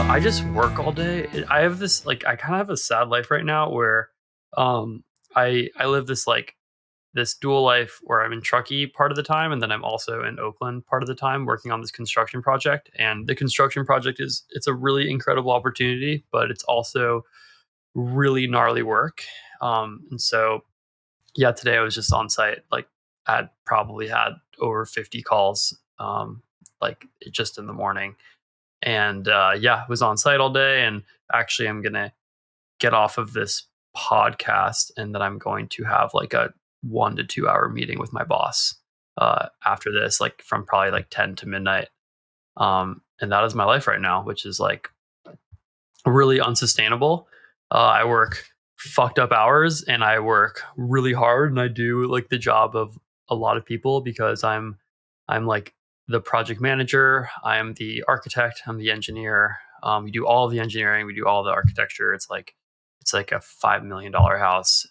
I just work all day. I have this I kind of have a sad life right now where um I live this dual life where I'm in Truckee part of the time and then I'm also in Oakland part of the time working on this construction project. And the construction project it's a really incredible opportunity, but it's also really gnarly work. And so yeah, today I was just on site. I'd probably had over 50 calls just in the morning. And yeah, was on site all day. And actually, I'm gonna get off of this podcast, and then I'm going to have like a 1 to 2 hour meeting with my boss after this, like from probably like 10 to midnight. And that is my life right now, which is like really unsustainable. I work fucked up hours, and I work really hard, and I do like the job of a lot of people because I'm like the project manager, I am the architect, I'm the engineer. We do all of the engineering, we do all the architecture. It's like a $5 million house,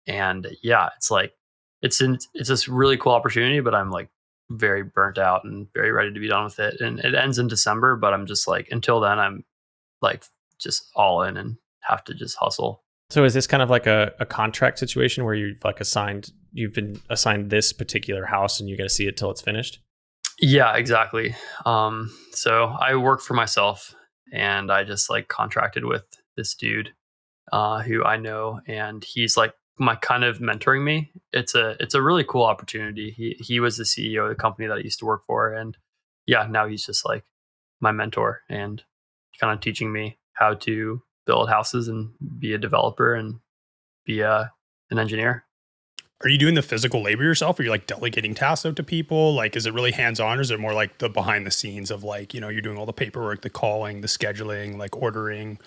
and yeah, it's this really cool opportunity, but I'm like very burnt out and very ready to be done with it. And it ends in December, but I'm just like until then, I'm like just all in and have to just hustle. So is this kind of like a contract situation where you've been assigned this particular house and you got to see it till it's finished? Yeah, exactly. So I work for myself, and I just like contracted with this dude who I know, and he's like my kind of mentoring me. It's a really cool opportunity. He was the CEO of the company that I used to work for, and yeah, now he's just like my mentor and kind of teaching me how to build houses and be a developer and be an engineer. Are you doing the physical labor yourself? Or are you like delegating tasks out to people? Like, is it really hands on, or is it more like the behind the scenes of like, you're doing all the paperwork, the calling, the scheduling, like ordering?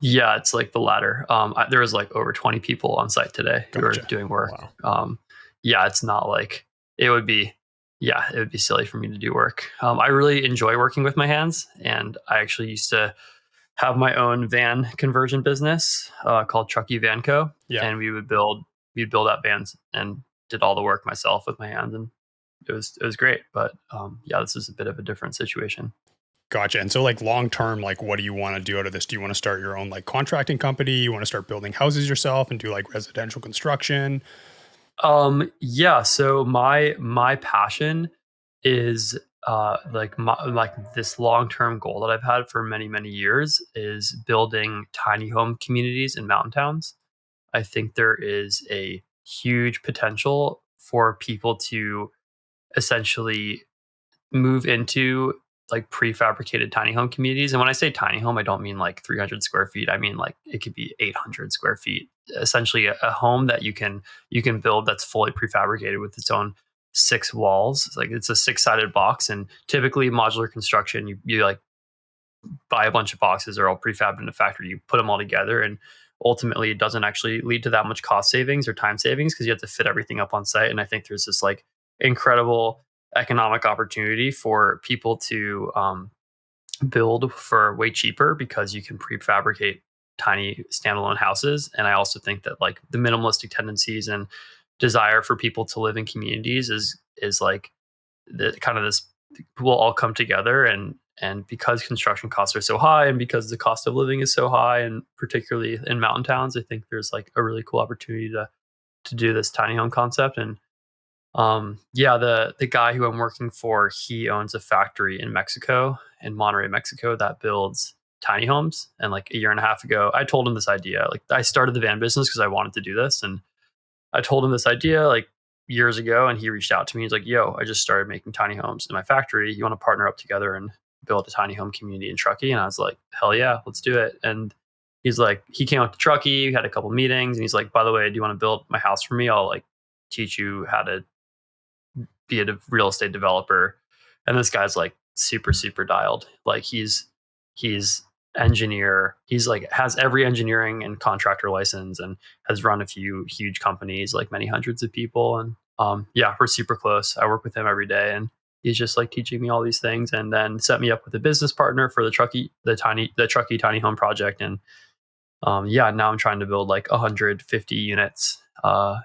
Yeah, it's like the latter. There was like over 20 people on site today who are Gotcha. doing work. Wow. Yeah, it's not like it would be. Yeah, it would be silly for me to do work. I really enjoy working with my hands, and I actually used to have my own van conversion business called Truckee Van Co. Yeah. And we'd build out vans and did all the work myself with my hands, and it was great. But yeah, this is a bit of a different situation. Gotcha. And so like long term, like what do you want to do out of this? Do you want to start your own like contracting company? You want to start building houses yourself and do like residential construction? Yeah, so my passion is like this long-term goal that I've had for many, many years is building tiny home communities in mountain towns. I think there is a huge potential for people to essentially move into like prefabricated tiny home communities. And when I say tiny home, I don't mean like 300 square feet. I mean like it could be 800 square feet. Essentially, a home that you can build that's fully prefabricated with its own six walls. It's a six-sided box, and typically modular construction, you like buy a bunch of boxes, they're all prefabbed in a factory. You put them all together, and ultimately, it doesn't actually lead to that much cost savings or time savings because you have to fit everything up on site. And I think there's this like incredible economic opportunity for people to build for way cheaper because you can prefabricate tiny standalone houses. And I also think that like the minimalistic tendencies and desire for people to live in communities is like the kind of this will all come together. And because construction costs are so high, and because the cost of living is so high, and particularly in mountain towns, I think there's like a really cool opportunity to do this tiny home concept. And yeah, the guy who I'm working for, he owns a factory in Mexico, in Monterrey, Mexico, that builds tiny homes. And like a year and a half ago, I told him this idea. Like I started the van business because I wanted to do this, and I told him this idea like years ago, and he reached out to me. He's like, "Yo, I just started making tiny homes in my factory. You want to partner up together and build a tiny home community in Truckee?" And I was like, "Hell yeah, let's do it." And he's like, he came up to Truckee, we had a couple meetings, and he's like, "By the way, do you want to build my house for me? I'll like teach you how to be a real estate developer." And this guy's like super, super dialed. Like he's engineer. He's like has every engineering and contractor license and has run a few huge companies, like many hundreds of people. And yeah, we're super close. I work with him every day, and he's just like teaching me all these things, and then set me up with a business partner for the Truckee tiny home project. And yeah, now I'm trying to build like 150 units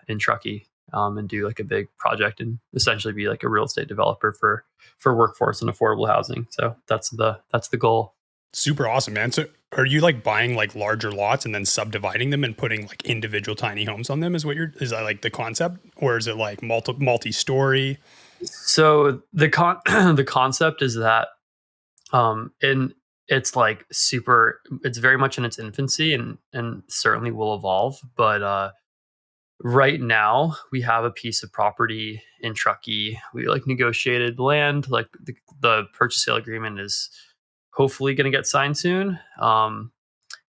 in Truckee, and do like a big project and essentially be like a real estate developer for workforce and affordable housing. So that's the goal. Super awesome, man. So are you like buying like larger lots and then subdividing them and putting like individual tiny homes on them is that like the concept, or is it like multi-story? So the concept is that in it's like super it's very much in its infancy and certainly will evolve, but right now we have a piece of property in Truckee. We like negotiated land, like the purchase sale agreement is hopefully going to get signed soon.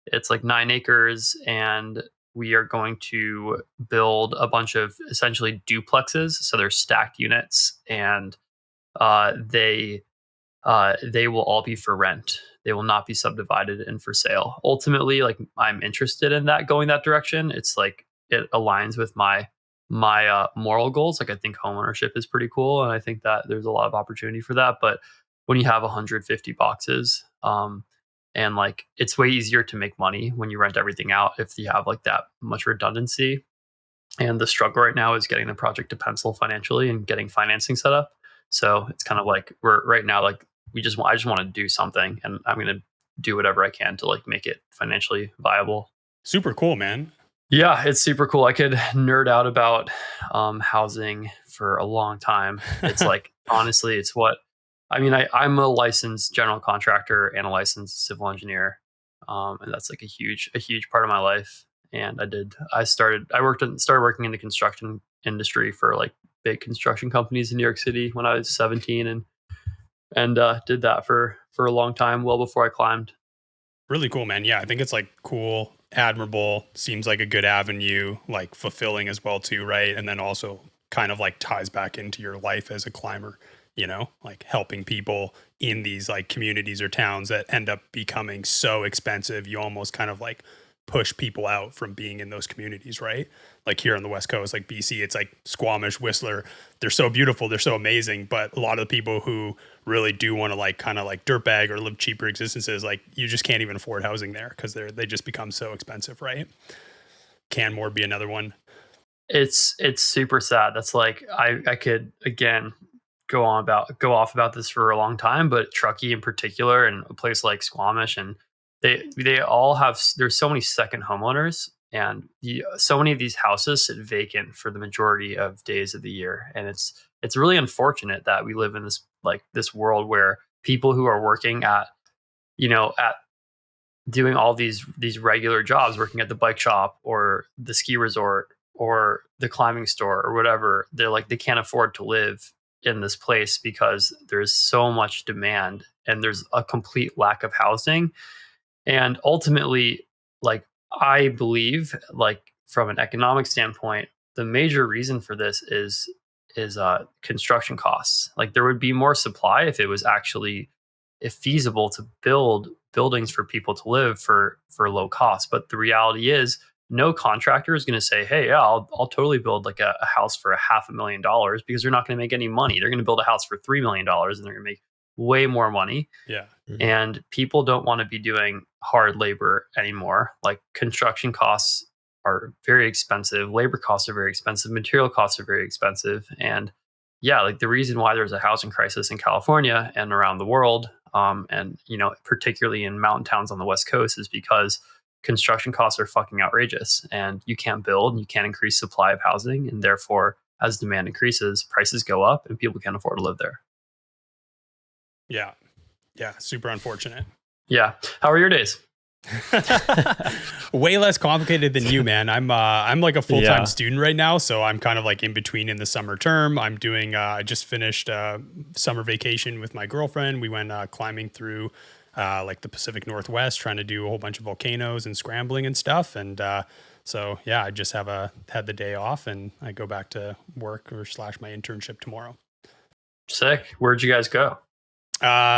It's like 9 acres, and we are going to build a bunch of essentially duplexes. So they're stacked units, and they will all be for rent. They will not be subdivided and for sale. Ultimately, like I'm interested in that going that direction. It's like it aligns with my moral goals. Like I think homeownership is pretty cool, and I think that there's a lot of opportunity for that. But when you have 150 boxes, and like it's way easier to make money when you rent everything out if you have like that much redundancy. And the struggle right now is getting the project to pencil financially and getting financing set up. So it's kind of like we're right now like I just want to do something, and I'm going to do whatever I can to like make it financially viable. Super cool, man. Yeah, it's super cool. I could nerd out about housing for a long time. It's like honestly, it's what I mean. I'm a licensed general contractor and a licensed civil engineer, and that's like a huge part of my life. And started working in the construction industry for like big construction companies in New York City when I was 17, and did that for a long time, well before I climbed. Really cool, man. Yeah, I think it's like cool, admirable, seems like a good avenue, like fulfilling as well too, right? And then also kind of like ties back into your life as a climber, like helping people in these like communities or towns that end up becoming so expensive, you almost kind of like push people out from being in those communities, right? Like here on the West Coast, like BC, it's like Squamish, Whistler. They're so beautiful, they're so amazing, but a lot of the people who really do want to like kind of like dirtbag or live cheaper existences, like you just can't even afford housing there because they just become so expensive, right? Canmore be another one. It's super sad. That's like I could again go off about this for a long time, but Truckee in particular, and a place like Squamish, and they all have there's so many second homeowners, and so many of these houses sit vacant for the majority of days of the year, and it's really unfortunate that we live in this world where people who are working at doing all these regular jobs, working at the bike shop or the ski resort or the climbing store or whatever, they can't afford to live in this place because there's so much demand and there's a complete lack of housing. And ultimately, like I believe, like from an economic standpoint, the major reason for this is construction costs. Like there would be more supply if it was actually if feasible to build buildings for people to live for low cost. But the reality is no contractor is going to say, hey, yeah, I'll totally build like a house for $500,000 because they're not going to make any money. They're going to build a house for $3 million and they're going to make way more money. Yeah. Mhm. And people don't want to be doing hard labor anymore. Like construction costs are very expensive, labor costs are very expensive, material costs are very expensive. And yeah, like the reason why there's a housing crisis in California and around the world, and particularly in mountain towns on the West Coast, is because construction costs are fucking outrageous, and you can't build, and you can't increase supply of housing, and therefore, as demand increases, prices go up, and people can't afford to live there. Yeah. Yeah. Super unfortunate. Yeah. How are your days? Way less complicated than you, man. I'm like a full-time Yeah. student right now, so I'm kind of like in between in the summer term. I'm doing I just finished summer vacation with my girlfriend. We went climbing through like the Pacific Northwest, trying to do a whole bunch of volcanoes and scrambling and stuff. And so yeah, I just had the day off, and I go back to work or / my internship tomorrow. Sick. Where'd you guys go?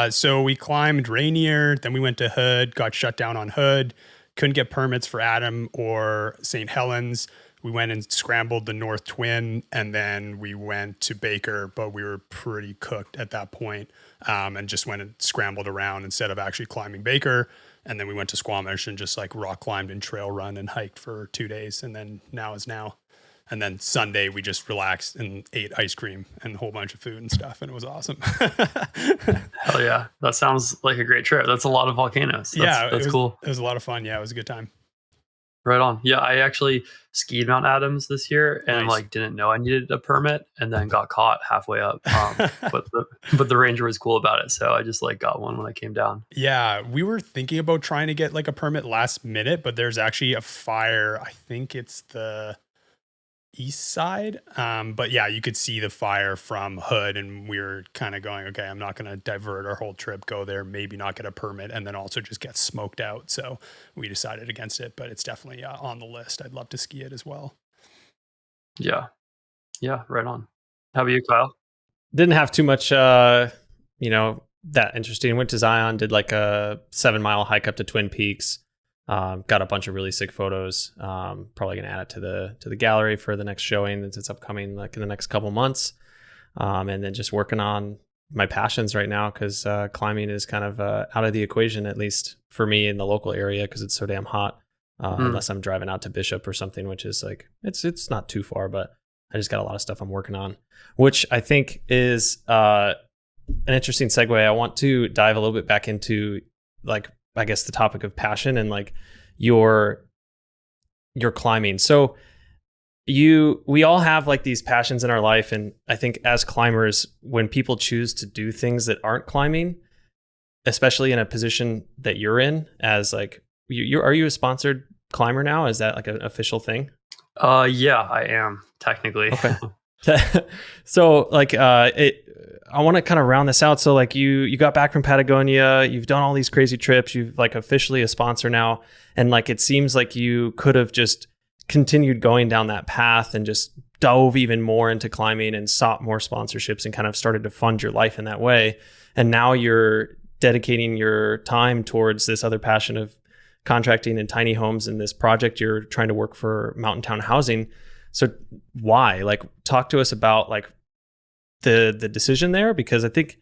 So we climbed Rainier, then we went to Hood, got shut down on Hood, couldn't get permits for Adam or St. Helens. We went and scrambled the North Twin, and then we went to Baker, but we were pretty cooked at that point, and just went and scrambled around instead of actually climbing Baker. And then we went to Squamish and just like rock climbed and trail run and hiked for 2 days. And then now is now. And then Sunday we just relaxed and ate ice cream and a whole bunch of food and stuff, and it was awesome. Hell yeah, that sounds like a great trip. That's a lot of volcanoes. That's cool. It was a lot of fun. Yeah, it was a good time. Right on. Yeah, I actually skied Mount Adams this year and Nice. like didn't know I needed a permit and then got caught halfway up. But the ranger was cool about it, so I just like got one when I came down. Yeah, we were thinking about trying to get like a permit last minute, but there's actually a fire. I think it's the east side. But yeah, you could see the fire from Hood, and we were kind of going, okay, I'm not going to divert our whole trip, go there, maybe not get a permit, and then also just get smoked out. So we decided against it, but it's definitely on the list. I'd love to ski it as well. Yeah. Yeah, right on. How about you, Kyle? Didn't have too much, that interesting. Went to Zion, did like a 7-mile hike up to Twin Peaks. Got a bunch of really sick photos. Probably gonna add it to the gallery for the next showing since it's upcoming like in the next couple months. And then just working on my passions right now because climbing is kind of out of the equation, at least for me in the local area because it's so damn hot. Unless I'm driving out to Bishop or something, which is like it's not too far, but I just got a lot of stuff I'm working on, which I think is an interesting segue. I want to dive a little bit back into like I guess the topic of passion and like your climbing. So we all have like these passions in our life, and I think as climbers, when people choose to do things that aren't climbing, especially in a position that you're in, as like are you a sponsored climber now? Is that like an official thing? Yeah, I am technically. Okay. So like I want to kind of round this out. So like you got back from Patagonia, you've done all these crazy trips, you've like officially a sponsor now, and like it seems like you could have just continued going down that path and just dove even more into climbing and sought more sponsorships and kind of started to fund your life in that way. And now you're dedicating your time towards this other passion of contracting in tiny homes and this project you're trying to work for Mountain Town Housing. So why? Like talk to us about like the decision there, because I think,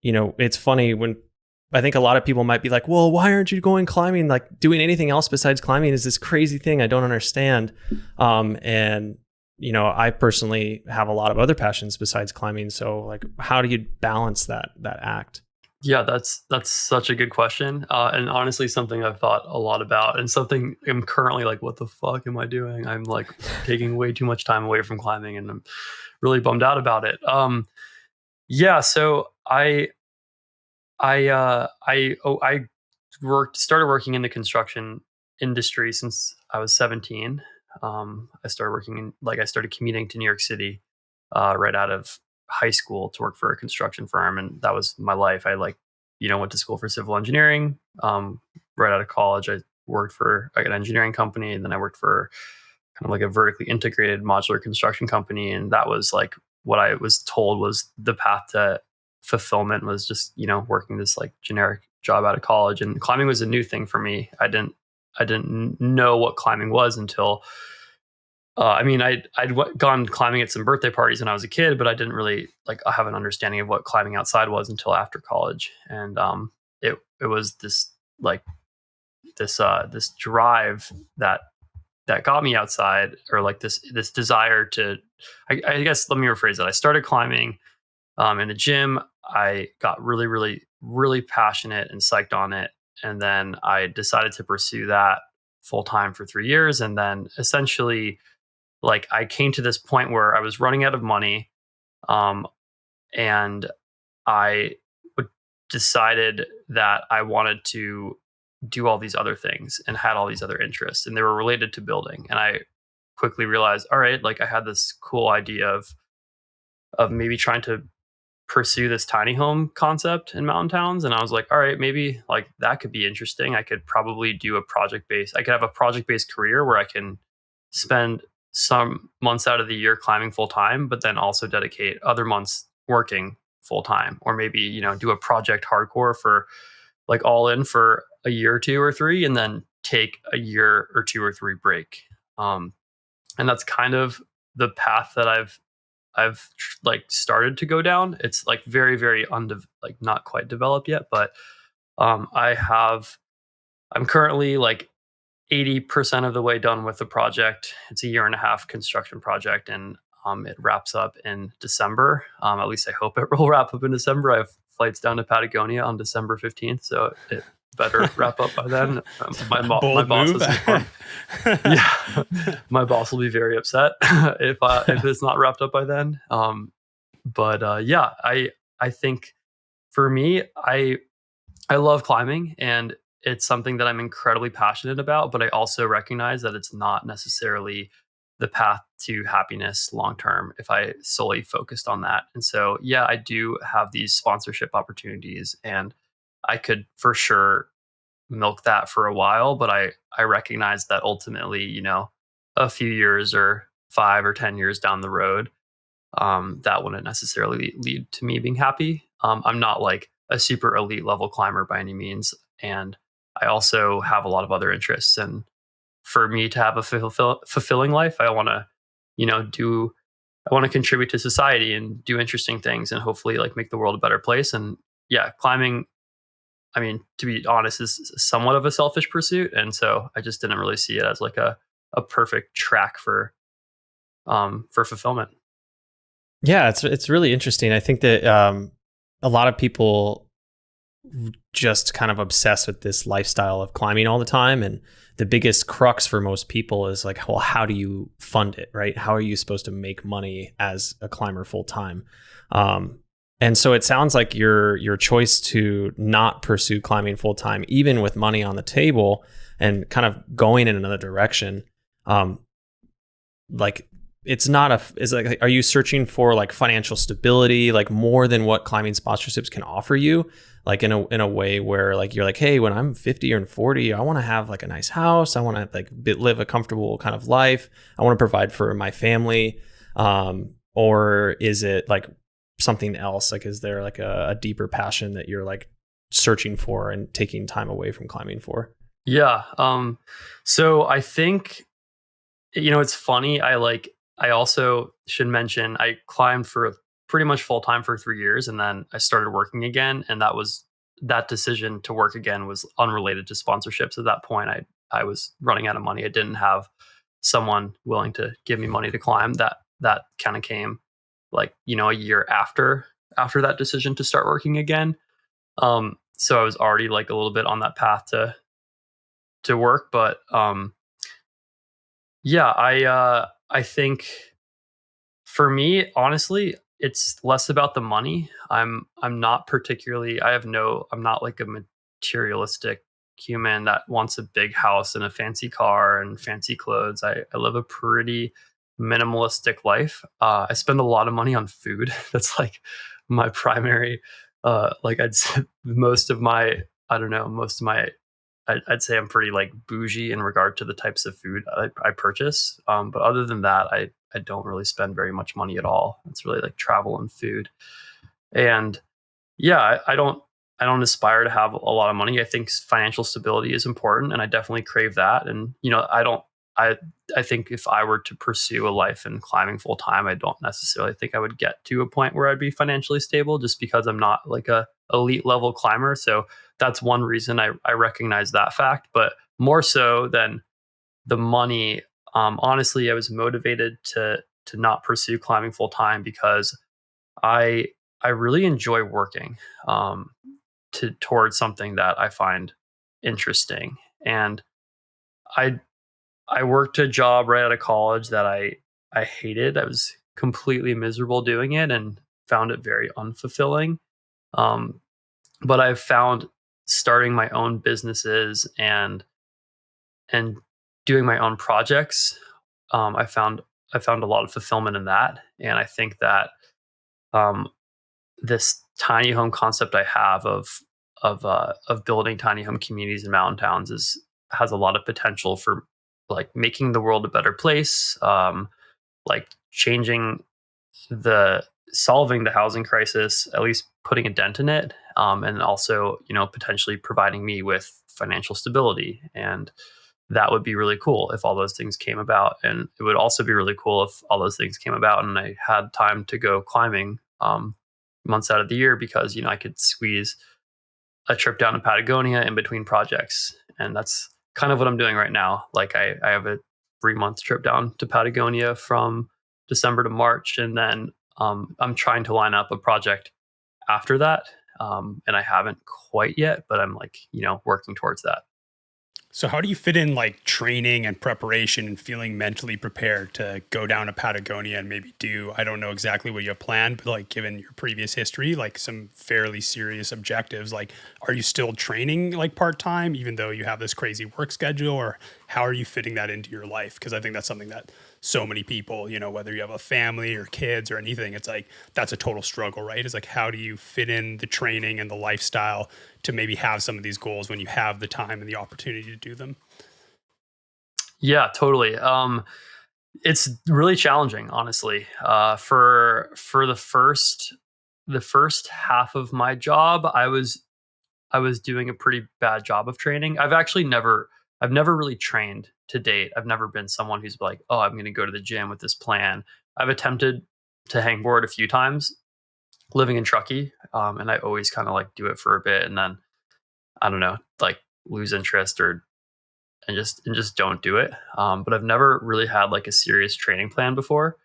it's funny when I think a lot of people might be like, well, why aren't you going climbing? Like doing anything else besides climbing is this crazy thing I don't understand. And I personally have a lot of other passions besides climbing. So like, how do you balance that act? Yeah, that's such a good question, and honestly, something I've thought a lot about, and something I'm currently like, what the fuck am I doing? I'm like taking way too much time away from climbing, and I'm really bummed out about it. Yeah, so I started working in the construction industry since I was 17. I started commuting to New York City right out of high school to work for a construction firm, and that was my life. I went to school for civil engineering. Right out of college, I worked for like an engineering company, and then I worked for kind of like a vertically integrated modular construction company, and that was like what I was told was the path to fulfillment, was just working this like generic job out of college. And climbing was a new thing for me. I didn't know what climbing was until I'd gone climbing at some birthday parties when I was a kid, but I didn't really like have an understanding of what climbing outside was until after college. And it was this drive that got me outside, or like this desire to. I guess let me rephrase that. I started climbing in a gym. I got really, really, really passionate and psyched on it, and then I decided to pursue that full time for 3 years, and then essentially, like I came to this point where I was running out of money, and I decided that I wanted to do all these other things and had all these other interests, and they were related to building. And I quickly realized, all right, like I had this cool idea of maybe trying to pursue this tiny home concept in mountain towns. And I was like, all right, maybe like that could be interesting. I could probably do I could have a project-based career where I can spend some months out of the year climbing full time, but then also dedicate other months working full time, or maybe, do a project hardcore for like all in for a year or 2 or 3, and then take a year or 2 or 3 break. And that's kind of the path that I've like started to go down. It's like very, very not quite developed yet, but I'm currently like 80% of the way done with the project. It's a year and a half construction project, and it wraps up in December. At least I hope it will wrap up in December. I have flights down to Patagonia on December 15th, so it better wrap up by then. My Bold boss move. has informed. Yeah, my boss will be very upset if it's not wrapped up by then. But yeah, I think for me, I love climbing, and it's something that I'm incredibly passionate about, but I also recognize that it's not necessarily the path to happiness long term if I solely focused on that. And so, yeah, I do have these sponsorship opportunities, and I could for sure milk that for a while, but I recognize that ultimately, a few years or 5 or 10 years down the road, that wouldn't necessarily lead to me being happy. I'm not like a super elite level climber by any means, and I also have a lot of other interests. And for me to have a fulfilling life, I want to, do. I want to contribute to society and do interesting things, and hopefully, like make the world a better place. And yeah, climbing. I mean, to be honest, is somewhat of a selfish pursuit, and so I just didn't really see it as like a perfect track for fulfillment. Yeah, it's really interesting. I think that a lot of people just kind of obsessed with this lifestyle of climbing all the time, and the biggest crux for most people is like, well, how do you fund it, right? How are you supposed to make money as a climber full time? And so it sounds like your choice to not pursue climbing full time, even with money on the table, and kind of going in another direction, like it's not is like, are you searching for like financial stability, like more than what climbing sponsorships can offer you? Like in a way where like, you're like, hey, when I'm 50 or 40, I want to have like a nice house. I want to like live a comfortable kind of life. I want to provide for my family. Or is it like something else? Like, is there like a deeper passion that you're like searching for and taking time away from climbing for? Yeah. So I think, it's funny. I also should mention I climbed for pretty much full time for 3 years, and then I started working again. And that decision to work again was unrelated to sponsorships. At that point, I was running out of money. I didn't have someone willing to give me money to climb. That kind of came like, a year after that decision to start working again. So I was already like a little bit on that path to work, but yeah, I think for me, honestly, it's less about the money. I'm not particularly I'm not like a materialistic human that wants a big house and a fancy car and fancy clothes. I live a pretty minimalistic life. I spend a lot of money on food. That's like my primary like I'd say most of my I don't know, most of my I'd say I'm pretty like bougie in regard to the types of food I purchase. But other than that, I don't really spend very much money at all. It's really like travel and food. And yeah, I don't aspire to have a lot of money. I think financial stability is important, and I definitely crave that. And I I think if I were to pursue a life in climbing full time, I don't necessarily think I would get to a point where I'd be financially stable, just because I'm not like a elite level climber. So that's one reason I recognize that fact. But more so than the money, honestly, I was motivated to not pursue climbing full time because I I really enjoy working towards something that I find interesting. And I I worked a job right out of college that I hated. I was completely miserable doing it and found it very unfulfilling. Um, but I've found starting my own businesses and doing my own projects, I found a lot of fulfillment in that. And I think that um, this tiny home concept I have of building tiny home communities in mountain towns has a lot of potential for like making the world a better place, like changing the solving the housing crisis, at least putting a dent in it, and also potentially providing me with financial stability. And that would be really cool if all those things came about. And it would also be really cool if all those things came about and I had time to go climbing months out of the year, because I could squeeze a trip down to Patagonia in between projects. And kind of what I'm doing right now. Like I have a 3 month trip down to Patagonia from December to March, and then I'm trying to line up a project after that. And I haven't quite yet, but I'm like, working towards that. So how do you fit in like training and preparation and feeling mentally prepared to go down to Patagonia and maybe do, I don't know exactly what you have planned, but like given your previous history, like some fairly serious objectives, like are you still training like part-time even though you have this crazy work schedule, or how are you fitting that into your life? Because I think that's something that so many people, whether you have a family or kids or anything, it's like that's a total struggle, right? It's like how do you fit in the training and the lifestyle to maybe have some of these goals when you have the time and the opportunity to do them? Yeah, totally. It's really challenging, honestly. For the first half of my job, I was doing a pretty bad job of training. I've never really trained to date. I've never been someone who's like, oh, I'm going to go to the gym with this plan. I've attempted to hangboard a few times living in Truckee, and I always kind of like do it for a bit, and then I don't know, like lose interest or and just don't do it. But I've never really had like a serious training plan before.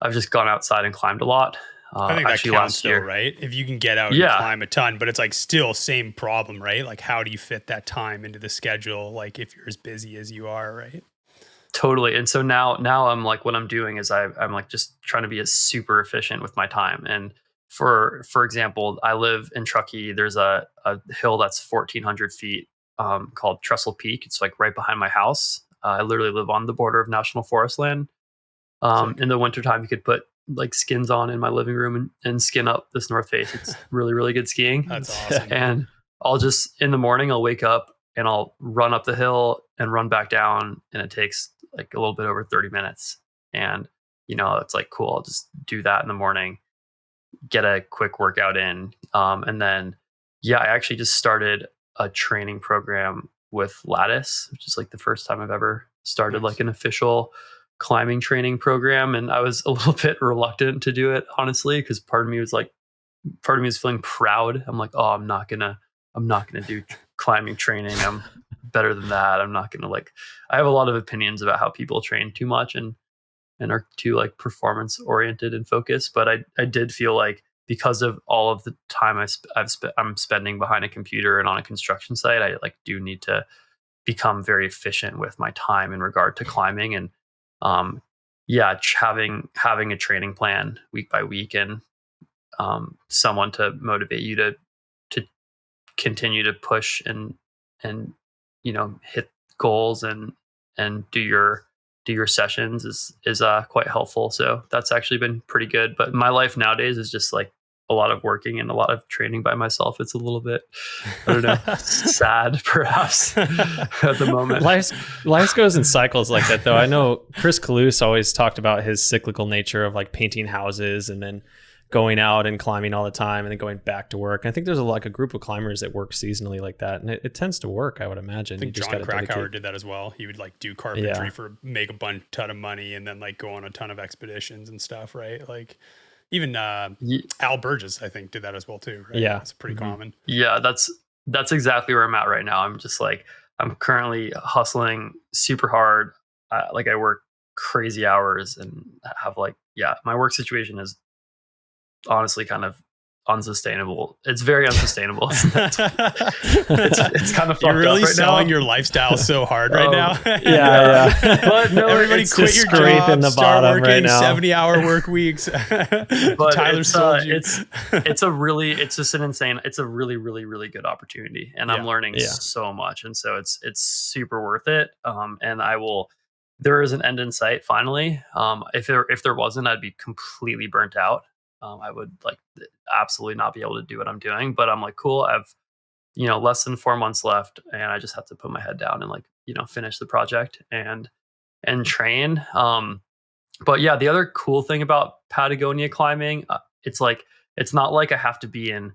I've just gone outside and climbed a lot. I think that Actually, counts last though, year, right? If you can get out and yeah, climb a ton, but it's like still same problem, right? Like how do you fit that time into the schedule? Like if you're as busy as you are, right? totally. And so now I'm like, what I'm doing is I'm like just trying to be as super efficient with my time. And for example, I live in Truckee. There's a hill that's 1,400 feet, called Trestle Peak. It's like right behind my house. I literally live on the border of national forest land. Sick. In the wintertime, you could put like skins on in my living room and skin up this north face. It's really, really good skiing. That's awesome. And I'll just, in the morning, I'll wake up and I'll run up the hill and run back down. And it takes like a little bit over 30 minutes. And, it's like, cool. I'll just do that in the morning, get a quick workout in. And then, yeah, I actually just started a training program with Lattice, which is like the first time I've ever started Nice. like an official climbing training program. And I was a little bit reluctant to do it, honestly, because part of me was feeling proud. I'm like, oh, I'm not gonna do climbing training. I'm better than that. I'm not gonna like. I have a lot of opinions about how people train too much and are too like performance oriented and focused. But I did feel like because of all of the time I'm spending behind a computer and on a construction site, I like do need to become very efficient with my time in regard to climbing. And um, yeah, having a training plan week by week, and someone to motivate you to continue to push and hit goals and do your sessions is quite helpful. So that's actually been pretty good. But my life nowadays is just like a lot of working and a lot of training by myself. It's a little bit, I don't know, sad perhaps at the moment. Life goes in cycles like that, though. I know Chris Kalous always talked about his cyclical nature of like painting houses and then going out and climbing all the time and then going back to work. And I think there's like a group of climbers that work seasonally like that, and it tends to work, I would imagine. I think You just John got to Krakauer dedicate. did that as well. He would like do carpentry for make a ton of money and then like go on a ton of expeditions and stuff, right? Like even Ye- Al Burgess, I think, did that as well too, right? Yeah. It's pretty Hmm. common. Yeah, that's exactly where I'm at right now. I'm just like I'm currently hustling super hard. Like I work crazy hours and have like yeah, my work situation is honestly kind of unsustainable. It's very unsustainable. It's kind of You're fucked up really right selling now. your lifestyle so hard right now. Yeah. But no, Everybody it's quit just your scraping job, the start bottom working right now. 70-hour work weeks. but Tyler sold you. it's just an insane, it's a really, really, really good opportunity. And I'm Yeah. learning Yeah. so much. And so it's super worth it. And there is an end in sight finally. If there wasn't, I'd be completely burnt out. I would like absolutely not be able to do what I'm doing, but I'm like, cool. I've, less than 4 months left, and I just have to put my head down and like, finish the project and train. But yeah, the other cool thing about Patagonia climbing, it's like, it's not like I have to be in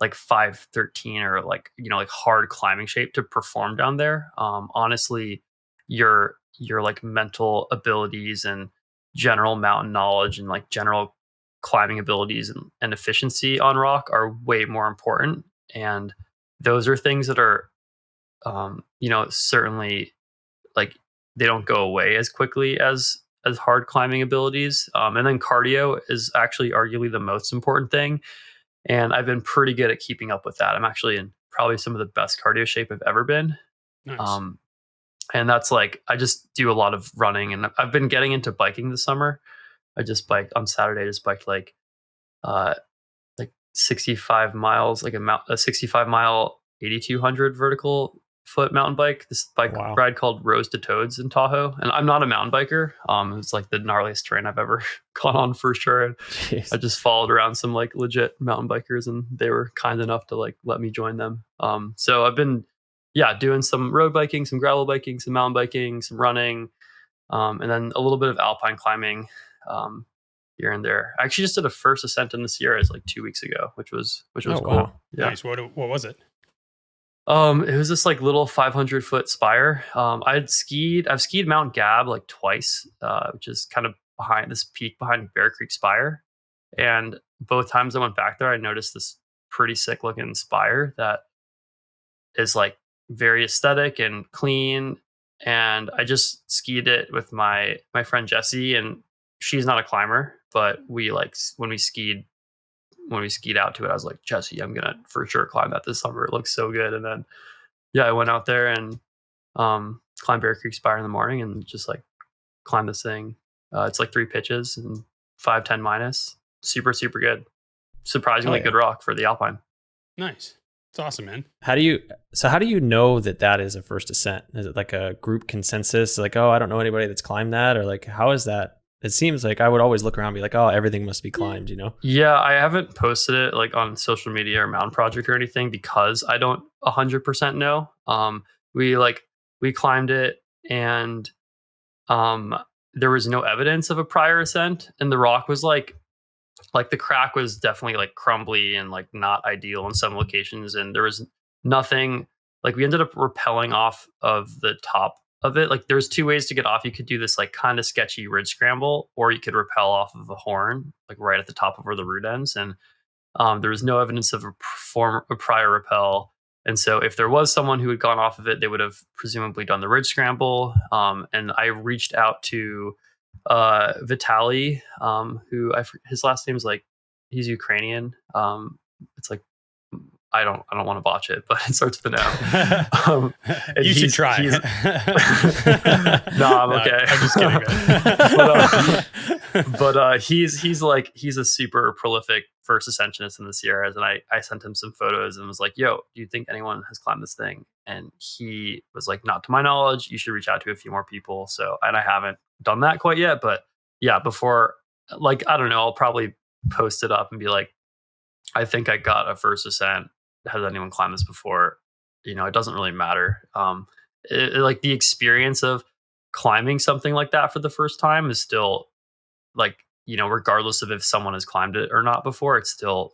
like 513 or like, like hard climbing shape to perform down there. Honestly, your like mental abilities and general mountain knowledge and like general climbing abilities and efficiency on rock are way more important. And those are things that are certainly like they don't go away as quickly as hard climbing abilities. And then cardio is actually arguably the most important thing. And I've been pretty good at keeping up with that. I'm actually in probably some of the best cardio shape I've ever been. Nice. Um, and that's like I just do a lot of running, and I've been getting into biking this summer. I just biked on Saturday. I just biked uh, like 65 miles, like a 65-mile 8,200 vertical foot mountain bike. This bike Wow. ride called Rose to Toads in Tahoe. And I'm not a mountain biker. It's like the gnarliest terrain I've ever gone on for sure. And I Jeez. just followed around some like legit mountain bikers, and they were kind enough to like let me join them. So I've been, yeah, doing some road biking, some gravel biking, some mountain biking, some running, and then a little bit of alpine climbing. Um, Here and there. I actually just did a first ascent in the Sierras like 2 weeks ago, which was Oh, cool. wow. Yeah. Nice. What was it? It was this like little 500-foot spire. I've skied Mount Gab like twice, which is kind of behind this peak behind Bear Creek Spire. And both times I went back there, I noticed this pretty sick looking spire that is like very aesthetic and clean. And I just skied it with my friend Jessie, and she's not a climber, but we like when we skied out to it, I was like, Jesse, I'm gonna for sure climb that this summer. It looks so good. And then yeah, I went out there and climbed Bear Creek Spire in the morning and just like climbed this thing. It's like 3 pitches and 510 minus. Super, super good. Oh, Surprisingly yeah. good rock for the Alpine. Nice. It's awesome, man. How do you know that that is a first ascent? Is it like a group consensus? Like, oh, I don't know anybody that's climbed that, or like, how is that? It seems like I would always look around and be like, oh, everything must be climbed, you know? Yeah, I haven't posted it like on social media or Mountain Project or anything because I don't 100% know. We climbed it, and um there was no evidence of a prior ascent, and the rock was like the crack was definitely like crumbly and like not ideal in some locations, and there was nothing like we ended up rappelling off of the top of it. Like there's two ways to get off. You could do this like kind of sketchy ridge scramble, or you could rappel off of a horn like right at the top of where the root ends. And there was no evidence of a prior rappel. And so if there was someone who had gone off of it, they would have presumably done the ridge scramble. And I reached out to Vitali, his last name is like he's Ukrainian. It's like I don't want to botch it, but it starts with an M. And You should try. No, I'm okay. I'm just kidding, man. but he's a super prolific first ascensionist in the Sierras, and I sent him some photos and was like, "Yo, do you think anyone has climbed this thing?" And he was like, "Not to my knowledge. You should reach out to a few more people." So, and I haven't done that quite yet, but yeah, before like I don't know, I'll probably post it up and be like, "I think I got a first ascent. Has anyone climbed this before?" It doesn't really matter. Like the experience of climbing something like that for the first time is still like regardless of if someone has climbed it or not before, it's still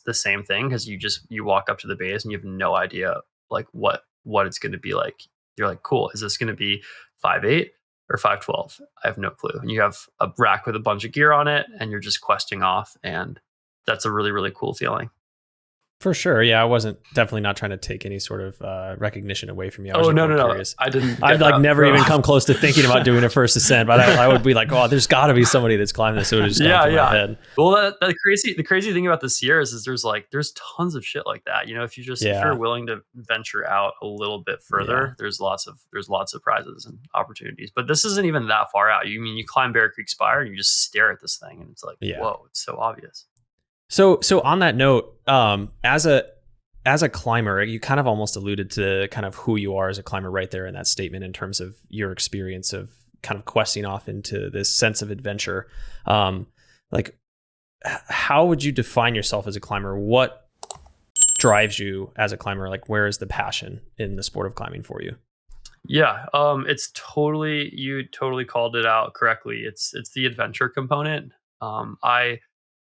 the same thing because you walk up to the base and you have no idea like what it's going to be like. You're like, cool, is this going to be 5'8" or 5'12"? I have no clue. And you have a rack with a bunch of gear on it, and you're just questing off, and that's a really, really cool feeling. For sure. Yeah, I wasn't definitely not trying to take any sort of recognition away from you. I was Oh, no, curious. I didn't. I'd like never even come close to thinking about doing a first ascent, but I would be like, oh, there's got to be somebody that's climbed this. So it would just gone through my head. Well, the crazy thing about the Sierras is there's tons of shit like that. If if you're willing to venture out a little bit further, there's lots of prizes and opportunities. But this isn't even that far out. You climb Bear Creek Spire and you just stare at this thing, and it's like, whoa, it's so obvious. So on that note, as a climber, you kind of almost alluded to kind of who you are as a climber right there in that statement in terms of your experience of kind of questing off into this sense of adventure. Like, how would you define yourself as a climber? What drives you as a climber? Like, where is the passion in the sport of climbing for you? Yeah, you totally called it out correctly. It's the adventure component.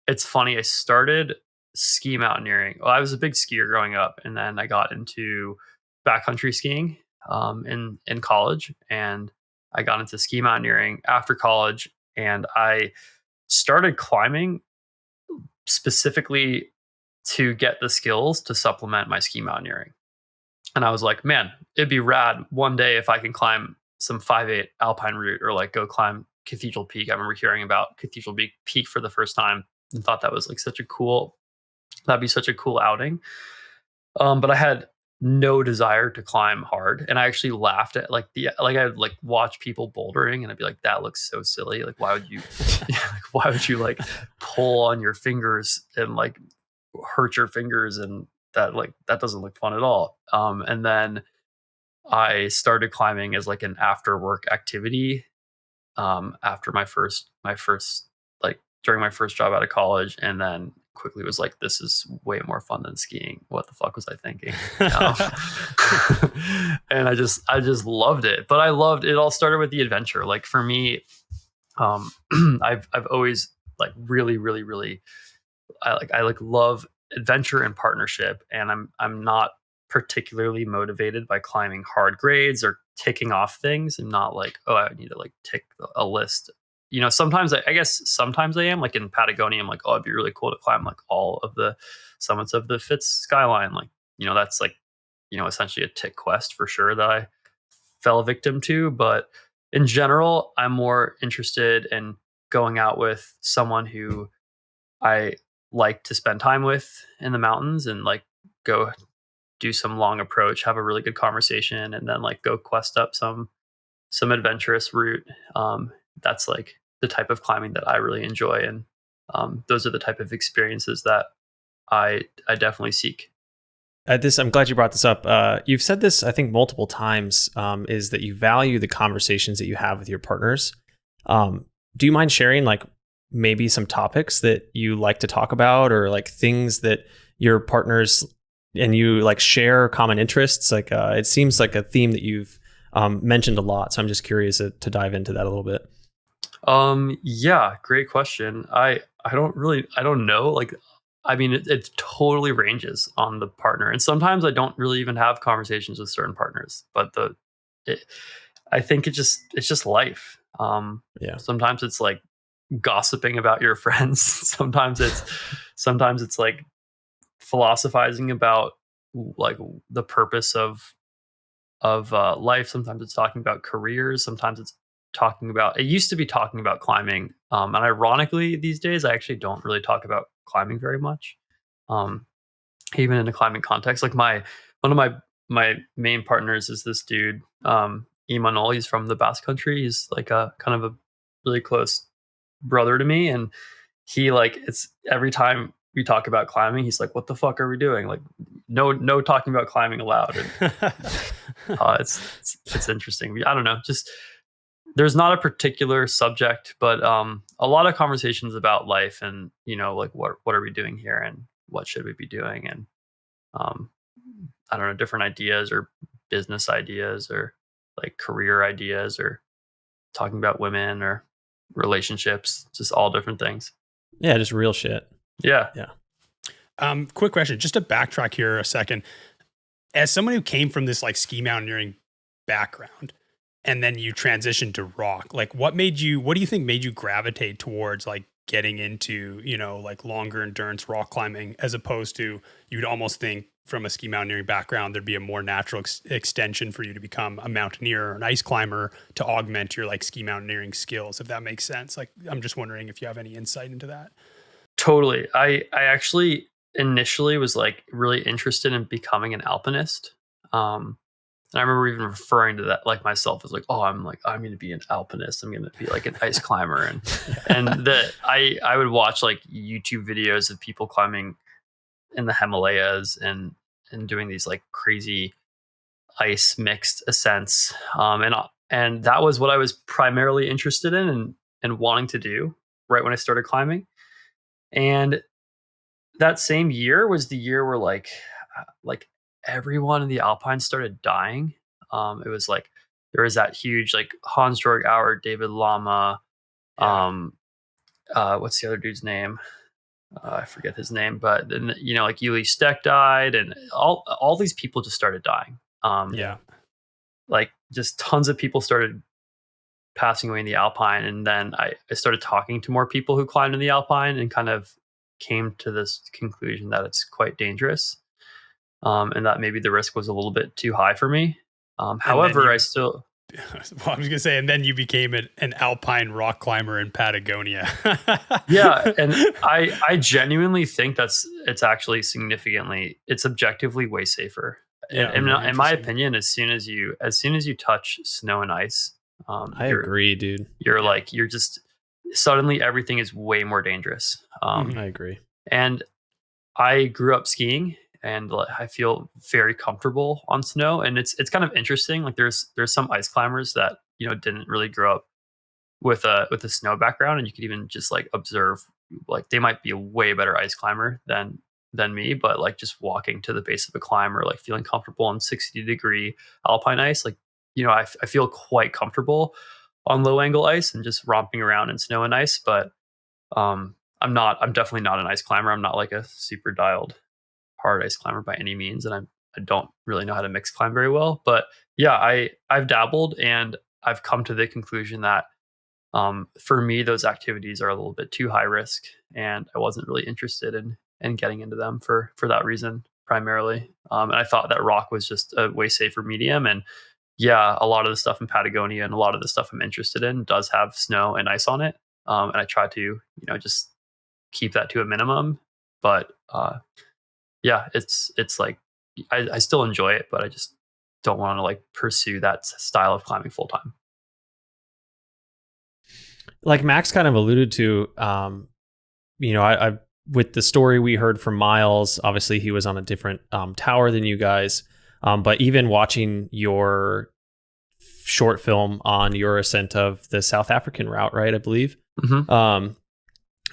It's funny. I started ski mountaineering. Well, I was a big skier growing up, and then I got into backcountry skiing in college, and I got into ski mountaineering after college, and I started climbing specifically to get the skills to supplement my ski mountaineering. And I was like, man, it'd be rad one day if I can climb some 5.8 alpine route or like go climb Cathedral Peak. I remember hearing about Cathedral Peak for the first time and thought that was like that'd be such a cool outing. But I had no desire to climb hard, and I actually laughed at I would like watch people bouldering, and I'd be like, "That looks so silly. Like, why would you, why would you like pull on your fingers and like hurt your fingers and that doesn't look fun at all." And then I started climbing as like an after work activity after my first like during my first job out of college, and then quickly was like, this is way more fun than skiing. What the fuck was I thinking? And I just loved it. But I loved it. All started with the adventure. Like for me, I've always like really really really I love adventure and partnership, and I'm not particularly motivated by climbing hard grades or ticking off things. I'm not like, oh, I need to like tick a list. Sometimes I guess sometimes I am like in Patagonia. I'm like, oh, it'd be really cool to climb like all of the summits of the Fitz skyline. Like, that's like, essentially a tick quest for sure that I fell victim to. But in general, I'm more interested in going out with someone who I like to spend time with in the mountains and like go do some long approach, have a really good conversation, and then like go quest up some adventurous route. That's like the type of climbing that I really enjoy, and those are the type of experiences that I definitely seek. I'm glad you brought this up. You've said this, I think, multiple times. Is that you value the conversations that you have with your partners? Do you mind sharing, like, maybe some topics that you like to talk about, or like things that your partners and you like share common interests? Like, it seems like a theme that you've mentioned a lot. So I'm just curious to dive into that a little bit. Yeah, great question. I don't know. Like, I mean, it totally ranges on the partner, and sometimes I don't really even have conversations with certain partners. But it, I think it's just life. Yeah. Sometimes it's like gossiping about your friends. Sometimes it's like philosophizing about like the purpose of life. Sometimes it's talking about careers. Sometimes it's talking about. It used to be talking about climbing, and ironically, these days I actually don't really talk about climbing very much, um, even in a climbing context. Like one of my main partners is this dude, Imanol. He's from the Basque Country. He's like a kind of a really close brother to me, and he like it's every time we talk about climbing, he's like, "What the fuck are we doing?" Like, no talking about climbing allowed. And it's interesting. I don't know. Just there's not a particular subject, but a lot of conversations about life and like what are we doing here and what should we be doing, and um, I don't know, different ideas or business ideas or like career ideas or talking about women or relationships, just all different things. Yeah, just real shit. Yeah. Yeah. Quick question, just to backtrack here a second. As someone who came from this like ski mountaineering background, and then you transitioned to rock, like what do you think made you gravitate towards like getting into, like longer endurance rock climbing, as opposed to, you'd almost think from a ski mountaineering background, there'd be a more natural extension for you to become a mountaineer or an ice climber to augment your like ski mountaineering skills, if that makes sense. Like, I'm just wondering if you have any insight into that. Totally. I actually initially was like really interested in becoming an alpinist. And I remember even referring to that like myself as like, oh, I'm going to be an alpinist. I'm going to be like an ice climber. And that I would watch like YouTube videos of people climbing in the Himalayas and doing these like crazy ice mixed ascents. And that was what I was primarily interested in and wanting to do right when I started climbing. And that same year was the year where like everyone in the Alpine started dying. It was like there was that huge like Hans-Jörg Auer, David Lama, Yeah. what's the other dude's name? I forget his name, but then like Uli Steck died, and all these people just started dying. Yeah. Like just tons of people started passing away in the Alpine, and then I started talking to more people who climbed in the Alpine and kind of came to this conclusion that it's quite dangerous. and that maybe the risk was a little bit too high for me. And then However, I you, still well, I was gonna say, and then you became an alpine rock climber in Patagonia. yeah, and I genuinely think it's actually it's objectively way safer. And, Yeah. and Okay. in my Interesting. opinion, as soon as you touch snow and ice, I agree, dude. you're Yeah. like you're just suddenly everything is way more dangerous. Mhm. I agree. And I grew up skiing, and I feel very comfortable on snow. And it's kind of interesting. Like there's some ice climbers that didn't really grow up with a snow background, and you could even just like observe, like they might be a way better ice climber than me, but like just walking to the base of a climb or like feeling comfortable on 60-degree alpine ice, like I feel quite comfortable on low angle ice and just romping around in snow and ice. But I'm definitely not an ice climber. I'm not like a super dialed hard ice climber by any means, and I don't really know how to mix climb very well. But yeah, I've dabbled, and I've come to the conclusion that for me, those activities are a little bit too high risk, and I wasn't really interested in getting into them for that reason primarily. And I thought that rock was just a way safer medium. And yeah, a lot of the stuff in Patagonia and a lot of the stuff I'm interested in does have snow and ice on it. And I try to just keep that to a minimum. But yeah, it's like I still enjoy it, but I just don't want to like pursue that style of climbing full time. Like Max kind of alluded to, I with the story we heard from Miles, obviously he was on a different tower than you guys. But even watching your short film on your ascent of the South African route, right? I believe. Mm-hmm.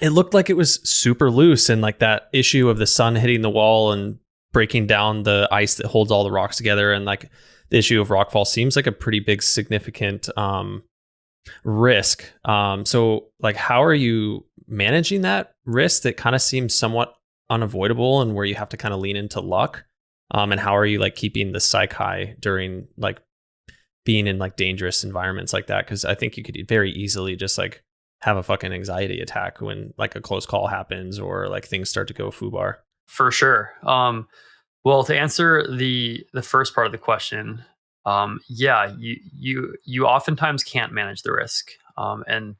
It looked like it was super loose, and like that issue of the sun hitting the wall and breaking down the ice that holds all the rocks together, and like the issue of rockfall seems like a pretty big significant risk. So like how are you managing that risk that kind of seems somewhat unavoidable and where you have to kind of lean into luck? And how are you like keeping the psych high during like being in like dangerous environments like that? Because I think you could very easily just like have a fucking anxiety attack when like a close call happens or like things start to go foobar. For sure. Well, to answer the first part of the question, yeah, you oftentimes can't manage the risk, and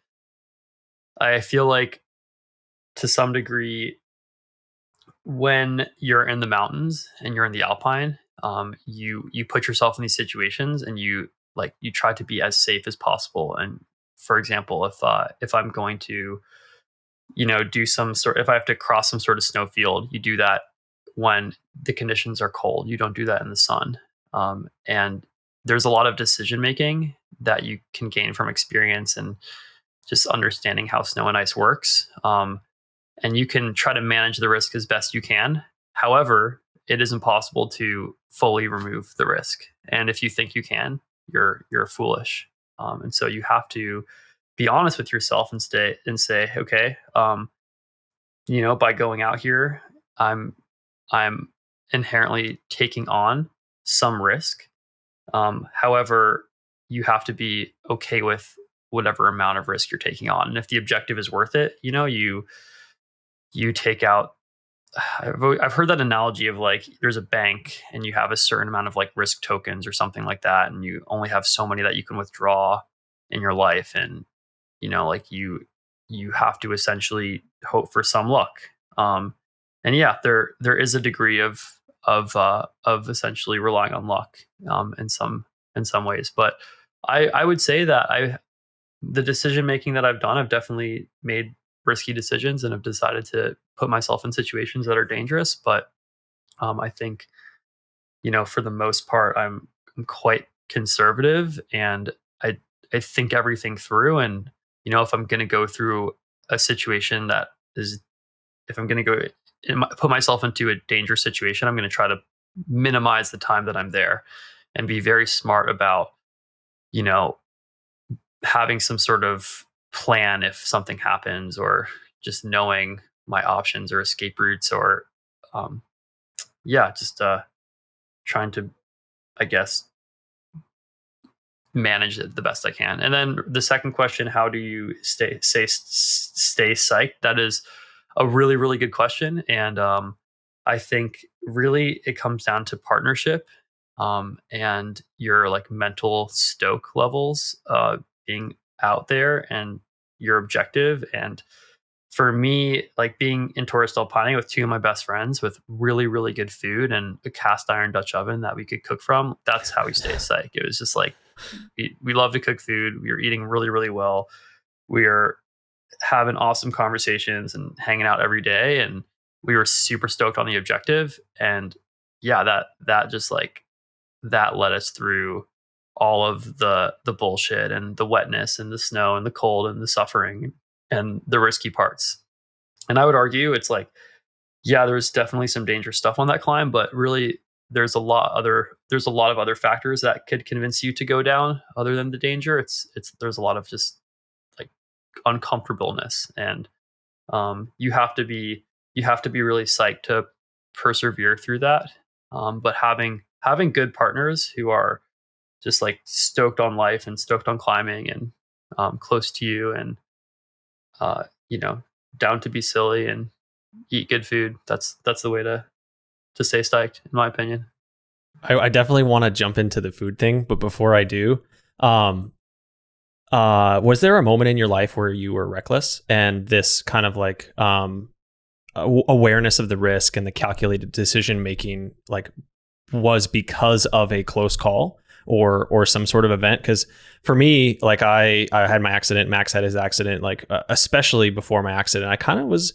I feel like to some degree, when you're in the mountains and you're in the alpine, you put yourself in these situations, and you try to be as safe as possible. And for example, if I'm going to do if I have to cross some sort of snow field, you do that when the conditions are cold. You don't do that in the sun. And there's a lot of decision making that you can gain from experience and just understanding how snow and ice works. And you can try to manage the risk as best you can. However, it is impossible to fully remove the risk. And if you think you can, you're foolish. And so you have to be honest with yourself and say, okay, by going out here, I'm inherently taking on some risk. However, you have to be okay with whatever amount of risk you're taking on. And if the objective is worth it, you take out. I've heard that analogy of like there's a bank and you have a certain amount of like risk tokens or something like that, and you only have so many that you can withdraw in your life. And like you have to essentially hope for some luck. And yeah, there is a degree of essentially relying on luck in some ways. But I would say that the decision making that I've done, I've definitely made risky decisions and have decided to put myself in situations that are dangerous. But I think for the most part, I'm quite conservative, and I think everything through. And if I'm going to go through a situation that is, if I'm going to put myself into a dangerous situation, I'm going to try to minimize the time that I'm there, and be very smart about you know having some sort of plan if something happens, or just knowing my options or escape routes, or um, yeah, just trying to, I guess, manage it the best I can. And then the second question, how do you stay psyched? That is a really, really good question. And I think really it comes down to partnership, and your like mental stoke levels, being out there and your objective. And for me, like being in tourist alpining with two of my best friends with really, really good food and a cast iron Dutch oven that we could cook from, that's how we stay psyched. It was just like, we love to cook food. We were eating really, really well. We were having awesome conversations and hanging out every day. And we were super stoked on the objective. And yeah, that just like, that led us through all of the bullshit and the wetness and the snow and the cold and the suffering and the risky parts. And I would argue it's like, yeah, there's definitely some dangerous stuff on that climb, but really there's a lot of other factors that could convince you to go down other than the danger. It's there's a lot of just like uncomfortableness. And you have to be really psyched to persevere through that. But having good partners who are just like stoked on life and stoked on climbing and close to you and you know, down to be silly and eat good food. That's the way to stay stoked, in my opinion. I definitely want to jump into the food thing, but before I do, um, was there a moment in your life where you were reckless and this kind of like awareness of the risk and the calculated decision making like was because of a close call or some sort of event? Because for me, like I had my accident, Max had his accident, like especially before my accident, I kind of was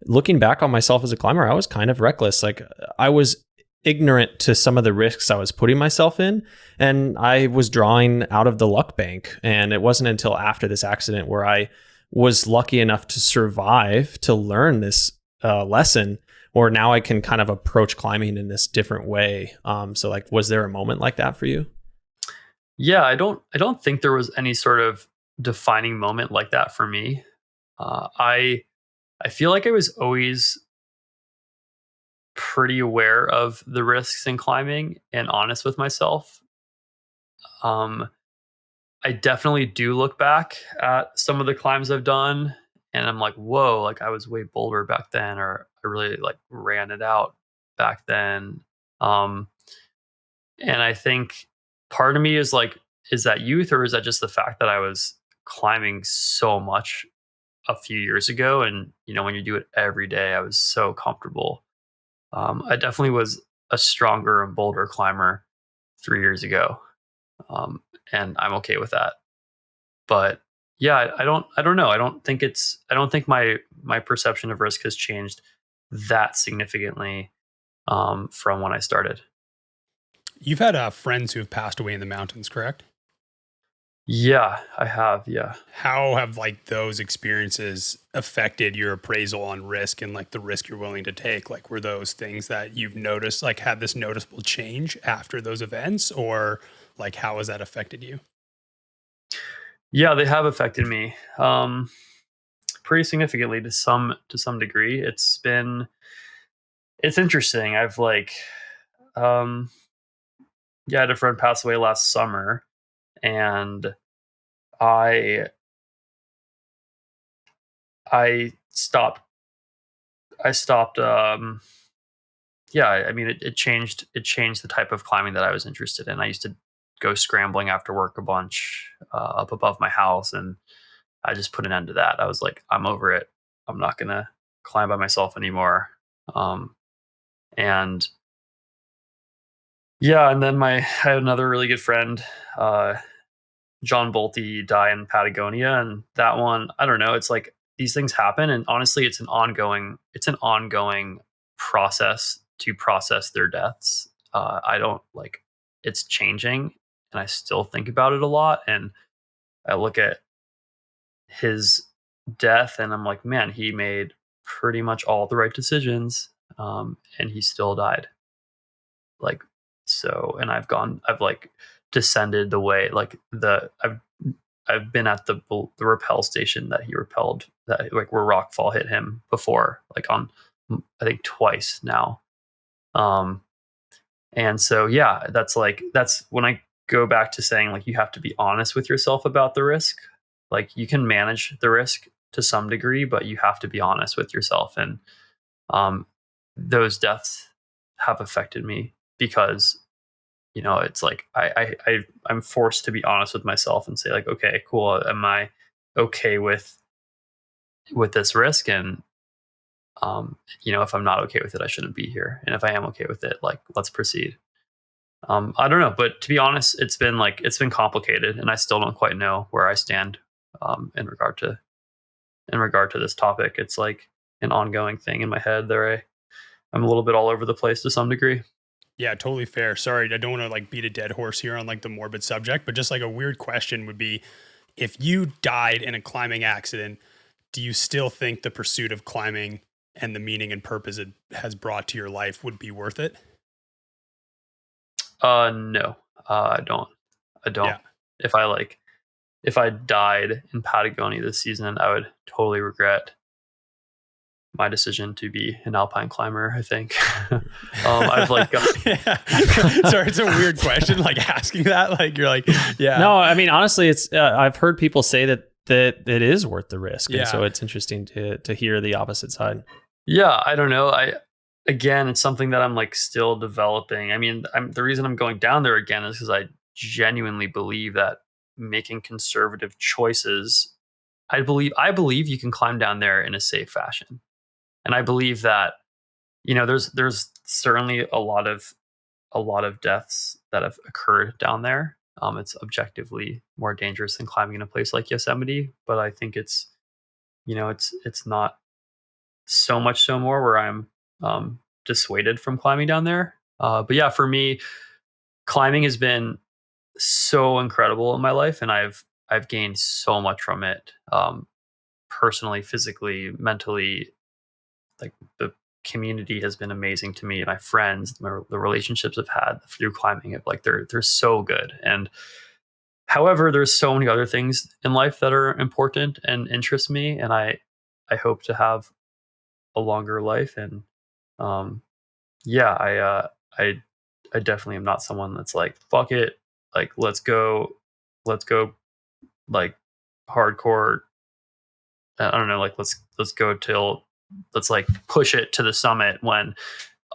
looking back on myself as a climber, I was kind of reckless. Like I was ignorant to some of the risks I was putting myself in, and I was drawing out of the luck bank. And it wasn't until after this accident where I was lucky enough to survive to learn this lesson, or now I can kind of approach climbing in this different way. So like, was there a moment like that for you? Yeah, I don't think there was any sort of defining moment like that for me. I feel like I was always pretty aware of the risks in climbing and honest with myself. Um, I definitely do look back at some of the climbs I've done and I'm like, whoa, like I was way bolder back then, or I really like ran it out back then. Um, and I think part of me is like, is that youth, or is that just the fact that I was climbing so much a few years ago? And, you know, when you do it every day, I was so comfortable. I definitely was a stronger and bolder climber 3 years ago. And I'm okay with that. But yeah, I don't know. I don't think my perception of risk has changed that significantly from when I started. You've had friends who have passed away in the mountains, correct? Yeah, I have. Yeah. How have like those experiences affected your appraisal on risk and like the risk you're willing to take? Like, were those things that you've noticed, like had this noticeable change after those events, or like how has that affected you? Yeah, they have affected me pretty significantly to some degree. It's interesting. I've like um yeah, I had a friend pass away last summer, and I I stopped I stopped yeah, I mean it changed the type of climbing that I was interested in. I used to go scrambling after work a bunch up above my house, and I just put an end to that. I was like, I'm over it. I'm not gonna climb by myself anymore. Um, and yeah, and then I had another really good friend, uh, John Bolte, die in Patagonia, and that one, I don't know. It's like these things happen, and honestly, it's an ongoing process to process their deaths. I don't like it's changing, and I still think about it a lot, and I look at his death and I'm like, man, he made pretty much all the right decisions, and he still died. Like, so, and I've like descended the way, like I've been at the rappel station that he rappelled, that like where rockfall hit him before, like on I think twice now. Um, and so yeah, that's when I go back to saying like you have to be honest with yourself about the risk. Like you can manage the risk to some degree, but you have to be honest with yourself. And um, those deaths have affected me because, it's like I'm forced to be honest with myself and say like, okay, cool. Am I okay with this risk? And, if I'm not okay with it, I shouldn't be here. And if I am okay with it, like, let's proceed. I don't know, but to be honest, it's been complicated, and I still don't quite know where I stand in regard to this topic. It's like an ongoing thing in my head. I'm a little bit all over the place to some degree. Yeah, totally fair. Sorry, I don't want to like beat a dead horse here on like the morbid subject, but just like a weird question would be, if you died in a climbing accident, do you still think the pursuit of climbing and the meaning and purpose it has brought to your life would be worth it? No, I don't. I don't. Yeah. If I died in Patagonia this season, I would totally regret my decision to be an alpine climber, I think. I've like, yeah. Sorry, it's a weird question. Like asking that, like you're like, yeah. No, I mean, honestly, it's, I've heard people say that it is worth the risk. Yeah. And so it's interesting to hear the opposite side. yeah, I don't know. Again, it's something that I'm like still developing. I mean, the reason I'm going down there again is because I genuinely believe that making conservative choices, I believe you can climb down there in a safe fashion. And I believe that, there's certainly a lot of deaths that have occurred down there. It's objectively more dangerous than climbing in a place like Yosemite, but I think it's not so much so more where I'm dissuaded from climbing down there. But yeah, for me, climbing has been so incredible in my life, and I've gained so much from it, personally, physically, mentally. Like, the community has been amazing to me. My friends, the relationships I've had through climbing, they're so good. And however, there's so many other things in life that are important and interest me, and I hope to have a longer life. And yeah, I definitely am not someone that's like, fuck it, like let's go like hardcore. I don't know, like let's go till let's like push it to the summit when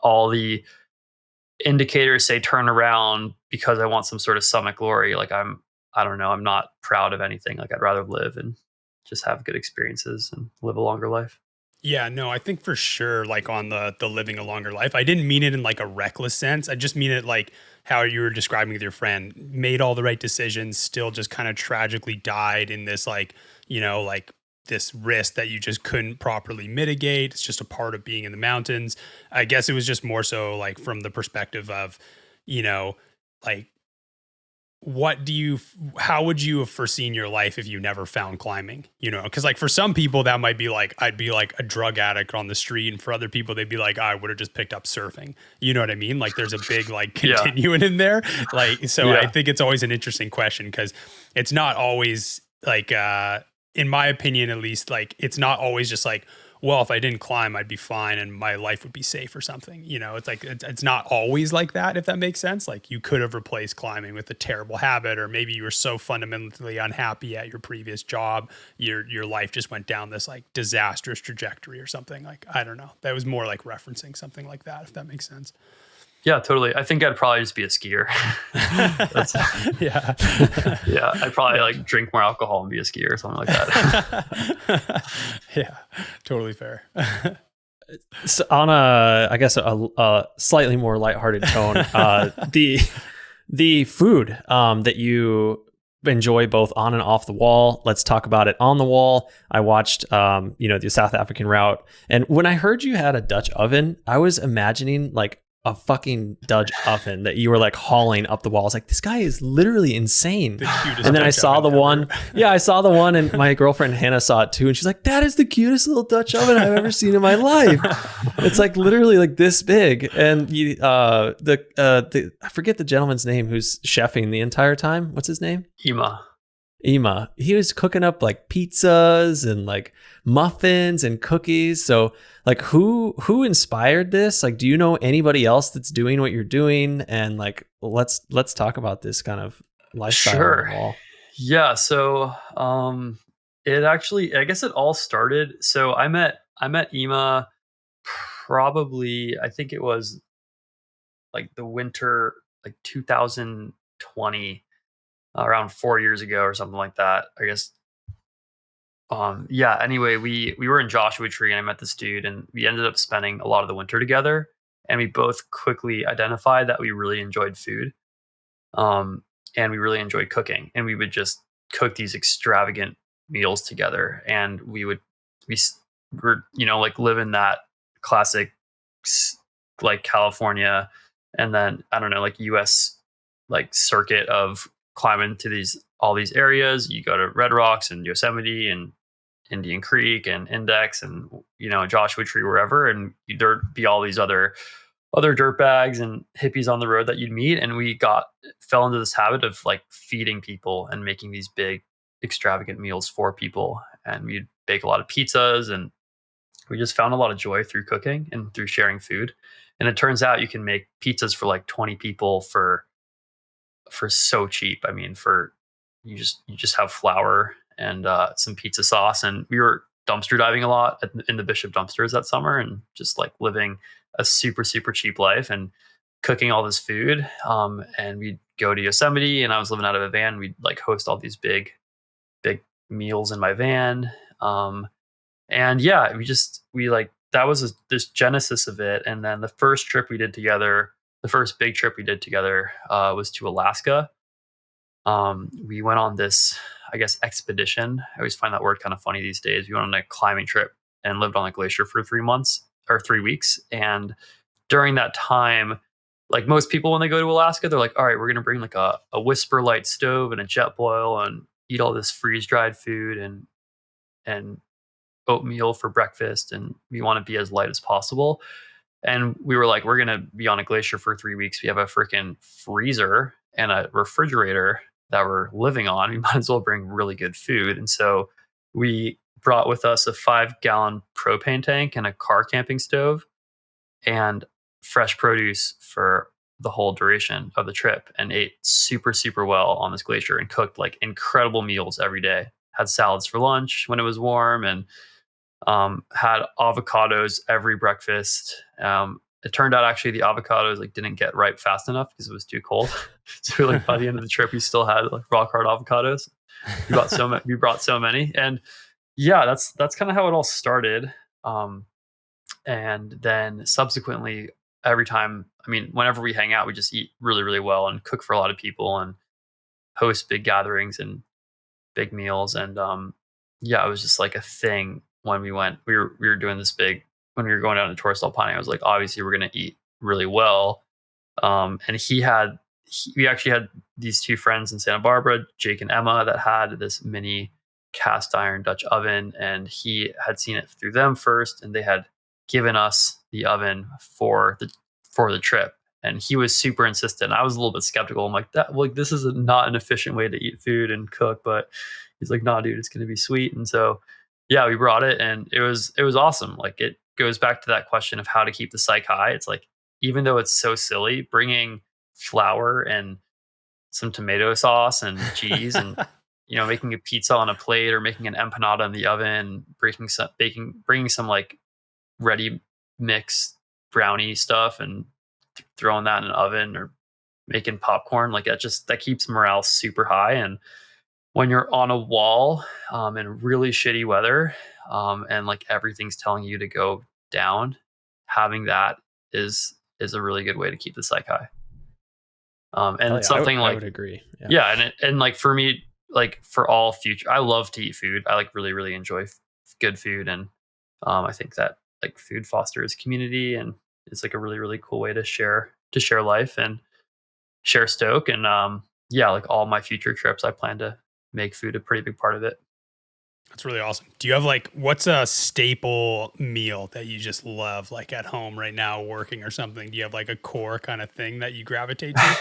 all the indicators say turn around because I want some sort of summit glory. Like, I don't know, I'm not proud of anything. Like, I'd rather live and just have good experiences and live a longer life. Yeah, no, I think for sure, like on the living a longer life, I didn't mean it in like a reckless sense. I just mean it like how you were describing with your friend, made all the right decisions, still just kind of tragically died in this like, like this risk that you just couldn't properly mitigate. It's just a part of being in the mountains. I guess it was just more so like from the perspective of, like, how would you have foreseen your life if you never found climbing? Because like for some people that might be like, I'd be like a drug addict on the street, and for other people they'd be like, I would have just picked up surfing. You know what I mean? Like there's a big like continuum in there. Like, so I think it's always an interesting question, because it's not always like, in my opinion at least, like it's not always just like, well, if I didn't climb, I'd be fine and my life would be safe or something. It's like, it's not always like that, if that makes sense. Like you could have replaced climbing with a terrible habit, or maybe you were so fundamentally unhappy at your previous job, your life just went down this like disastrous trajectory or something. Like, I don't know. That was more like referencing something like that, if that makes sense. Yeah, totally. I think I'd probably just be a skier. Yeah. Yeah, I'd probably like drink more alcohol and be a skier or something like that. Yeah, totally fair. So on I guess a slightly more lighthearted tone, the food that you enjoy both on and off the wall. Let's talk about it on the wall. I watched the South African route, and when I heard you had a Dutch oven, I was imagining like a fucking Dutch oven that you were like hauling up the wall. I was like, this guy is literally insane. And then I saw the one. Yeah, I saw the one, and my girlfriend Hannah saw it too, and she's like, that is the cutest little Dutch oven I've ever seen in my life. It's like literally like this big. And I forget the gentleman's name who's chefing the entire time. What's his name? Ema. He was cooking up like pizzas and like muffins and cookies. So like who inspired this? Like, do you know anybody else that's doing what you're doing? And like, let's talk about this kind of lifestyle. Sure. Yeah. So it actually, I guess it all started. So I met Ema probably, I think it was like the winter, like 2020, around 4 years ago or something like that. I guess. Yeah. Anyway, we were in Joshua Tree, and I met this dude, and we ended up spending a lot of the winter together. And we both quickly identified that we really enjoyed food, um, and we really enjoyed cooking. And we would just cook these extravagant meals together, and we were like live in that classic like California, and then I don't know, like U.S. like circuit of climbing to these all these areas. You go to Red Rocks and Yosemite and Indian Creek and Index and Joshua Tree, wherever, and there'd be all these other dirt bags and hippies on the road that you'd meet. And we got fell into this habit of like feeding people and making these big extravagant meals for people. And we'd bake a lot of pizzas, and we just found a lot of joy through cooking and through sharing food. And it turns out you can make pizzas for like 20 people for so cheap. I mean, for you just have flour and some pizza sauce. And we were dumpster diving a lot in the Bishop dumpsters that summer, and just like living a super super cheap life and cooking all this food. And we'd go to Yosemite, and I was living out of a van. We'd like host all these big meals in my van. And yeah, we like that was this genesis of it. And then the first trip we did together, the first big trip we did together, was to Alaska. We went on this, I guess, expedition. I always find that word kind of funny these days. We went on a climbing trip and lived on a glacier for 3 months or 3 weeks. And during that time, like most people, when they go to Alaska, they're like, all right, we're going to bring like a Whisper Light stove and a jet boil and eat all this freeze dried food and oatmeal for breakfast. And we want to be as light as possible. And we were like, we're going to be on a glacier for 3 weeks. We have a freaking freezer and a refrigerator that we're living on. We might as well bring really good food. And so we brought with us a 5-gallon propane tank and a car camping stove and fresh produce for the whole duration of the trip, and ate super, super well on this glacier and cooked like incredible meals every day. Had salads for lunch when it was warm, and had avocados every breakfast. It turned out actually the avocados like didn't get ripe fast enough because it was too cold. So like by the end of the trip, we still had like rock hard avocados. We brought so many, and yeah, that's kind of how it all started. And then subsequently, every time, I mean, whenever we hang out, we just eat really, really well and cook for a lot of people and host big gatherings and big meals. And yeah, it was just like a thing when we were doing this big, when we were going down to tourist alpine. I was like, obviously we're going to eat really well. And we actually had these two friends in Santa Barbara, Jake and Emma, that had this mini cast iron Dutch oven, and he had seen it through them first, and they had given us the oven for the trip. And he was super insistent. I was a little bit skeptical. I'm like, this is not an efficient way to eat food and cook. But he's like, nah, dude, it's going to be sweet. And so, yeah, we brought it, and it was awesome. Like, it goes back to that question of how to keep the psych high. It's like, even though it's so silly, bringing flour and some tomato sauce and cheese and making a pizza on a plate or making an empanada in the oven, bringing some like ready mix brownie stuff and throwing that in an oven, or making popcorn, like that keeps morale super high. And when you're on a wall in really shitty weather, and like everything's telling you to go down, having that is a really good way to keep the psych high. And yeah, something I would agree. Yeah, and like for me, like for all future, I love to eat food. I like really, really enjoy good food. And I think that like food fosters community, and it's like a really, really cool way to share life and share stoke. And yeah, like all my future trips, I plan to make food a pretty big part of it. That's really awesome. Do you have like, what's a staple meal that you just love, like at home right now, working or something? Do you have like a core kind of thing that you gravitate to?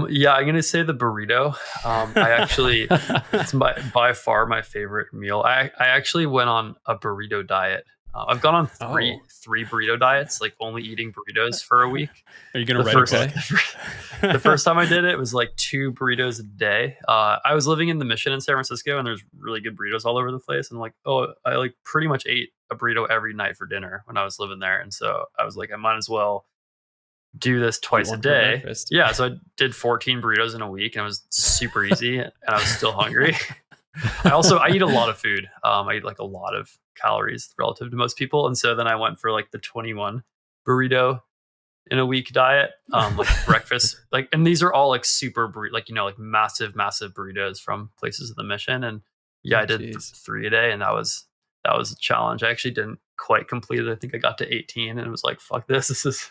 Yeah, I'm gonna say the burrito. I actually, it's by far my favorite meal. I actually went on a burrito diet I've gone on Oh, three burrito diets, like only eating burritos for a week. Are you gonna The write a first book? the first time I did it was like 2 burritos a day. I was living in the Mission in San Francisco, and there's really good burritos all over the place. And like, oh, I like pretty much ate a burrito every night for dinner when I was living there. And so I was like, I might as well do this eat twice a one for day. breakfast. Yeah, so I did 14 burritos in a week, and it was super easy, and I was still hungry. I eat a lot of food. I eat like a lot of calories relative to most people, and so then I went for like the 21 burrito in a week diet, like breakfast, like, and these are all like super like like massive burritos from places of the Mission, and yeah, Oh, I did jeez. 3 a day, and that was a challenge. I actually didn't quite complete it. I think I got to 18, and it was like, fuck this, this is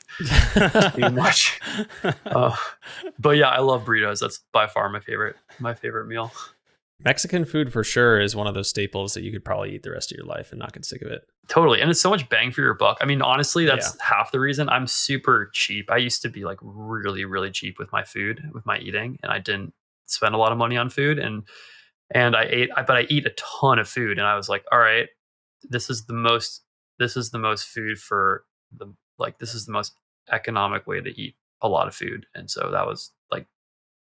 too much. But yeah, I love burritos. That's by far my favorite meal. Mexican food for sure is one of those staples that you could probably eat the rest of your life and not get sick of it. Totally. And it's so much bang for your buck. I mean, honestly, that's Yeah. half the reason. I'm super cheap. I used to be like really, really cheap with my food, with my eating, and I didn't spend a lot of money on food. And but I eat a ton of food. And I was like, all right, this is the most, this is the most food for this is the most economic way to eat a lot of food. And so that was like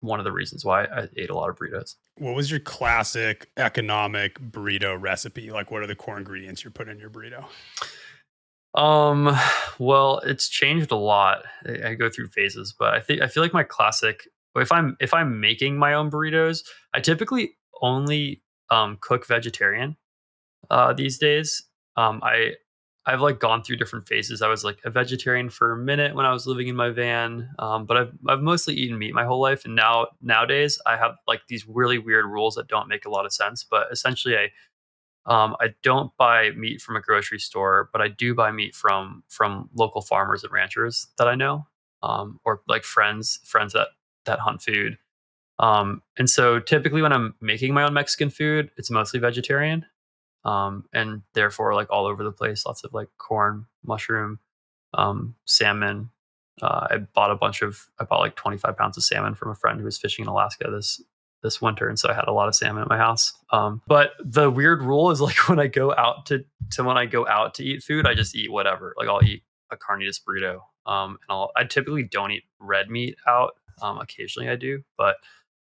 one of the reasons why I ate a lot of burritos. What was your classic economic burrito recipe? Like, what are the core ingredients you're putting in your burrito? Well, it's changed a lot. I go through phases, but I feel like my classic. If I'm making my own burritos, I typically only cook vegetarian these days. I've like gone through different phases. I was like a vegetarian for a minute when I was living in my van, but I've mostly eaten meat my whole life, and nowadays I have like these really weird rules that don't make a lot of sense. But essentially, I don't buy meat from a grocery store, but I do buy meat from local farmers and ranchers that I know, or like friends that hunt food. And so typically when I'm making my own Mexican food, it's mostly vegetarian, and therefore like all over the place, lots of like corn, mushroom, salmon. I bought like 25 pounds of salmon from a friend who was fishing in Alaska this winter, and so I had a lot of salmon at my house. But the weird rule is like when I go out to eat food, I just eat whatever. Like I'll eat a carnitas burrito, and I typically don't eat red meat out. Occasionally I do, but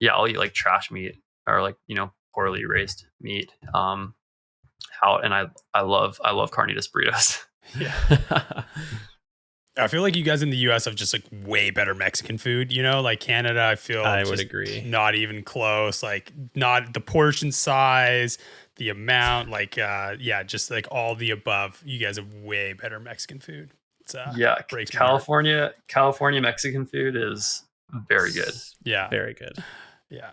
yeah, I'll eat like trash meat or like poorly raised meat out, and I love carnitas burritos. Yeah. I feel like you guys in the US have just like way better Mexican food, like Canada, I feel I would just agree. not even close, like not the portion size, the amount, like just like all the above. You guys have way better Mexican food. It's Yeah, breaks my heart. California Mexican food is very good. Yeah. Very good. Yeah.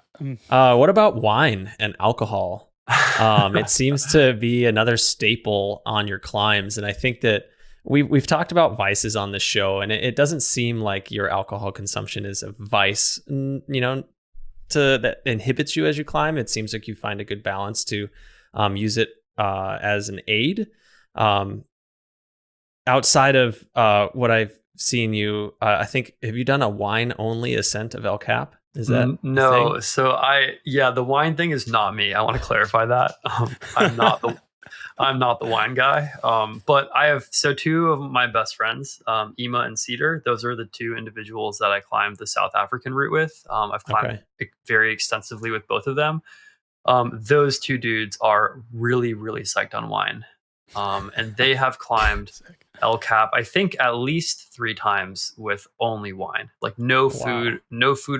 What about wine and alcohol? It seems to be another staple on your climbs, and I think that we've talked about vices on this show, and it doesn't seem like your alcohol consumption is a vice, that inhibits you as you climb. It seems like you find a good balance to use it as an aid. Outside of what I've seen you, I think, have you done a wine only ascent of El Cap? Is that no? thing? So the wine thing is not me. I want to clarify that. I'm not the wine guy. But I have two of my best friends, Ema and Cedar. Those are the two individuals that I climbed the South African route with. I've climbed very extensively with both of them. Those two dudes are really, really psyched on wine. And they have climbed El Cap, I think at least 3 times with only wine, like no food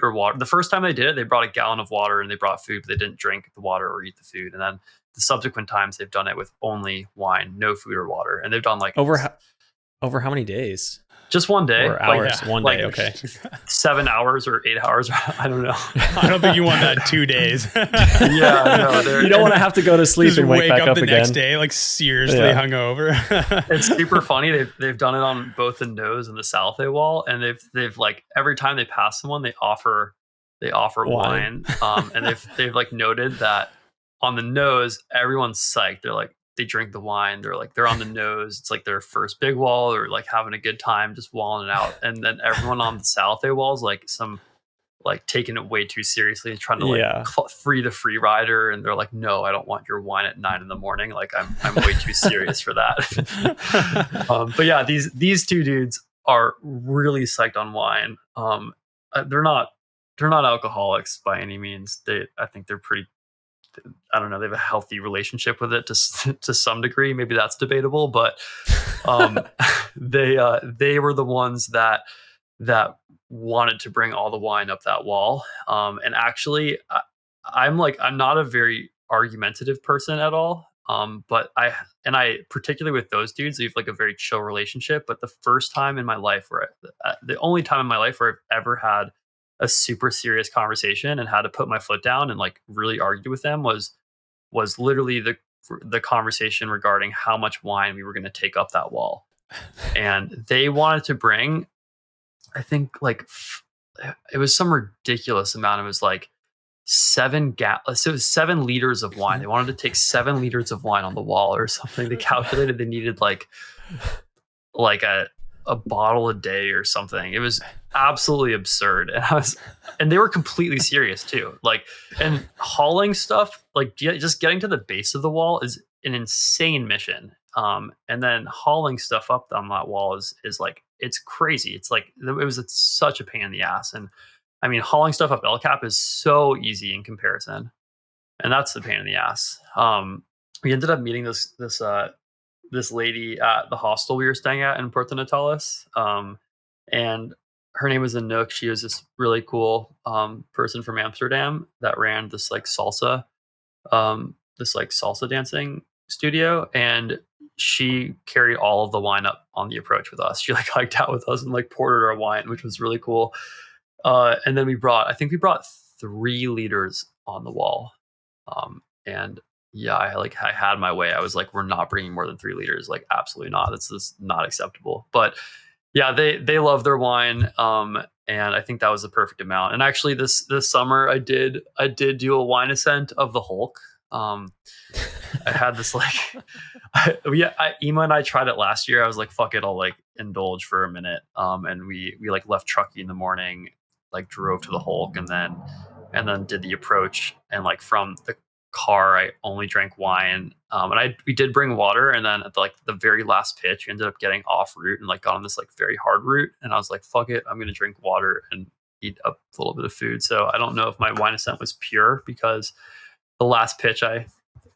or water. The first time they did it, they brought a gallon of water and they brought food, but they didn't drink the water or eat the food. And then the subsequent times they've done it with only wine, no food or water. And they've done like over how many days? Just one day. Or hours? One day, okay. 7 hours or 8 hours. I don't know. I don't think you want that 2 days. Yeah, no. You don't want to have to go to sleep and wake back up the again. next day, like seriously hungover. It's super funny. They've done it on both the nose and the South A wall, and they've like every time they pass someone, they offer wine. And they've like noted that on the nose, everyone's psyched. They're like, they drink the wine. They're on the nose. It's like their first big wall, or like having a good time, just walling it out. And then everyone on the South A wall is like some like taking it way too seriously and trying to like Yeah. free the free rider, and they're like, no, I don't want your wine at 9 a.m. Like I'm way too serious for that. But yeah, these two dudes are really psyched on wine. They're not alcoholics by any means. I think they're pretty, I don't know, they have a healthy relationship with it to some degree. Maybe that's debatable, but they were the ones that wanted to bring all the wine up that wall. And actually, I'm not a very argumentative person at all. But I particularly with those dudes, we have like a very chill relationship. But the first time in my life the only time in my life where I've ever had a super serious conversation and had to put my foot down and like really argue with them was literally the conversation regarding how much wine we were going to take up that wall. And they wanted to bring, I think it was some ridiculous amount. It was like so it was 7 liters of wine. They wanted to take 7 liters of wine on the wall or something. They calculated they needed like a bottle a day or something. It was absolutely absurd. And they were completely serious too. Like, and hauling stuff, like just getting to the base of the wall is an insane mission. And then hauling stuff up on that wall is like, it's crazy. It's like, it's such a pain in the ass. And I mean, hauling stuff up El Cap is so easy in comparison. And that's the pain in the ass. We ended up meeting this lady at the hostel we were staying at in Puerto Natales. And her name was Anouk. She was this really cool person from Amsterdam that ran this like salsa dancing studio. And she carried all of the wine up on the approach with us. She like hiked out with us and like poured our wine, which was really cool. And then we brought 3 liters on the wall. And yeah, I had my way. I was like, we're not bringing more than 3 liters. Like, absolutely not. This is not acceptable. But yeah, they love their wine. And I think that was the perfect amount. And actually this summer I did do a wine ascent of the Hulk. I had this like, Ema and I tried it last year. I was like, fuck it, I'll like indulge for a minute. And we like left Truckee in the morning, like drove to the Hulk, and then did the approach. And like from the car, I only drank wine. And we did bring water. And then at the very last pitch, we ended up getting off route and like got on this like very hard route. And I was like, fuck it, I'm going to drink water and eat a little bit of food. So I don't know if my wine ascent was pure because the last pitch I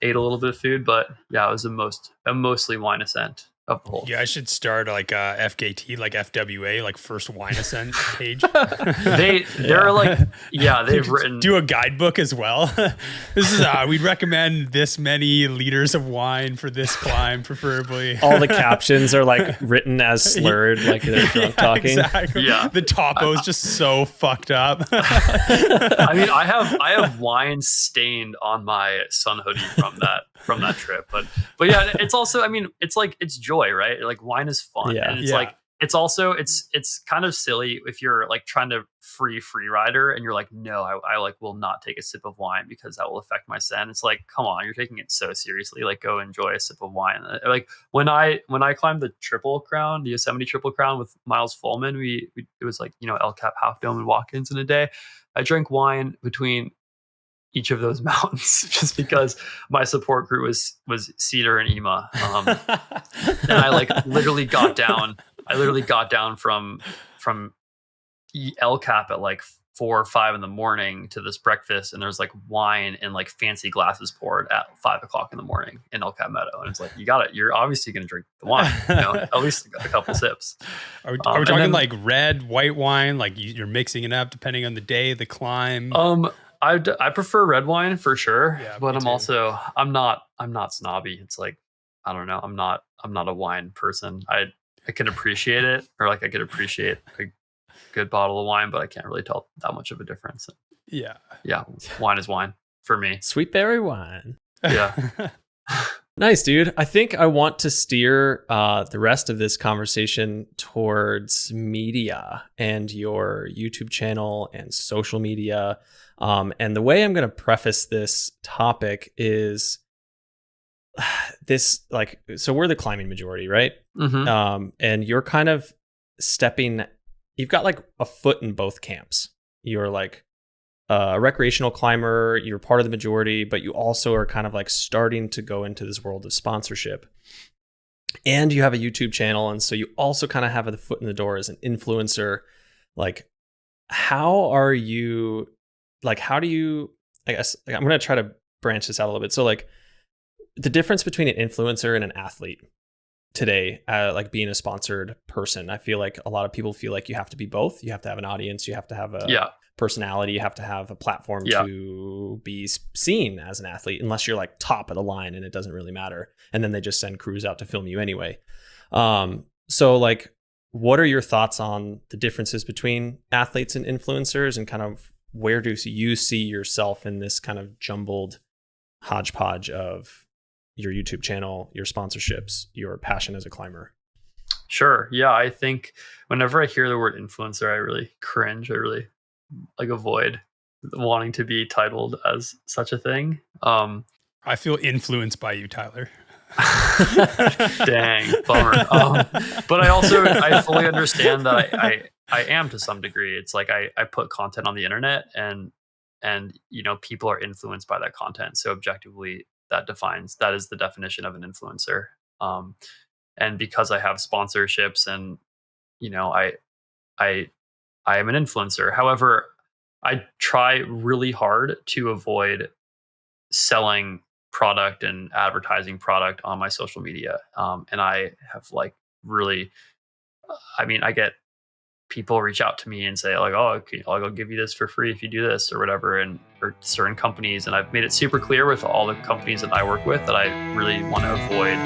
ate a little bit of food, but yeah, it was a mostly wine ascent of the whole. Yeah, I should start like FKT, like FWA, like first wine ascent page. They're like, yeah, they've written. Do a guidebook as well. This is we'd recommend this many liters of wine for this climb, preferably. All the captions are like written as slurred, like they're drunk talking. Exactly. Yeah, the topo is just so fucked up. I mean, I have wine stained on my sun hoodie from that trip, but yeah, it's also, I mean, it's like, it's joy, right? Like wine is fun. Yeah. And it's like, it's also, it's kind of silly if you're like trying to free rider and you're like, no, I like will not take a sip of wine because that will affect my scent. It's like, come on, you're taking it so seriously. Like, go enjoy a sip of wine. Like when I climbed the Yosemite Triple Crown with Miles Fullman, it was like, you know, El Cap, Half Dome, and Watkins in a day. I drank wine between each of those mountains just because my support group was Cedar and Ema. And I like literally got down from El Cap at like 4 or 5 in the morning to this breakfast, and there's like wine and like fancy glasses poured at 5 o'clock in the morning in El Cap Meadow. And it's like, you're obviously going to drink the wine, you know, at least a couple sips. Are we talking like red, white wine? Like you're mixing it up depending on the day, the climb? I prefer red wine for sure, yeah, but I'm not snobby. It's like, I don't know. I'm not a wine person. I can appreciate it, or like I could appreciate a good bottle of wine, but I can't really tell that much of a difference. Yeah. Wine is wine for me. Sweet berry wine. Yeah. Nice, dude. I think I want to steer the rest of this conversation towards media and your YouTube channel and social media. And the way I'm going to preface this topic is this, like, so we're the climbing majority, right? Mm-hmm. And you're kind of you've got like a foot in both camps, you're like a recreational climber, you're part of the majority, but you also are kind of like starting to go into this world of sponsorship. And you have a YouTube channel. And so you also kind of have a foot in the door as an influencer. Like, how are you, like, how do you, I guess, like, I'm going to try to branch this out a little bit. So like the difference between an influencer and an athlete today, like being a sponsored person, I feel like a lot of people feel like you have to be both. You have to have an audience, you have to have a personality, you have to have a platform to be seen as an athlete, unless you're like top of the line and it doesn't really matter. And then they just send crews out to film you anyway. So like, what are your thoughts on the differences between athletes and influencers, and kind of where do you see yourself in this kind of jumbled hodgepodge of your YouTube channel, your sponsorships, your passion as a climber? Sure. Yeah. I think whenever I hear the word influencer, I really cringe. I really like avoid wanting to be titled as such a thing. I feel influenced by you, Tyler. Dang, bummer. But I fully understand that I am to some degree. It's like I put content on the internet, and people are influenced by that content. So objectively, that is the definition of an influencer. And because I have sponsorships, and I am an influencer. However, I try really hard to avoid selling product and advertising product on my social media. And I have like really, I get people reach out to me and say like, oh, okay, I'll give you this for free if you do this or whatever, or certain companies. And I've made it super clear with all the companies that I work with that I really want to avoid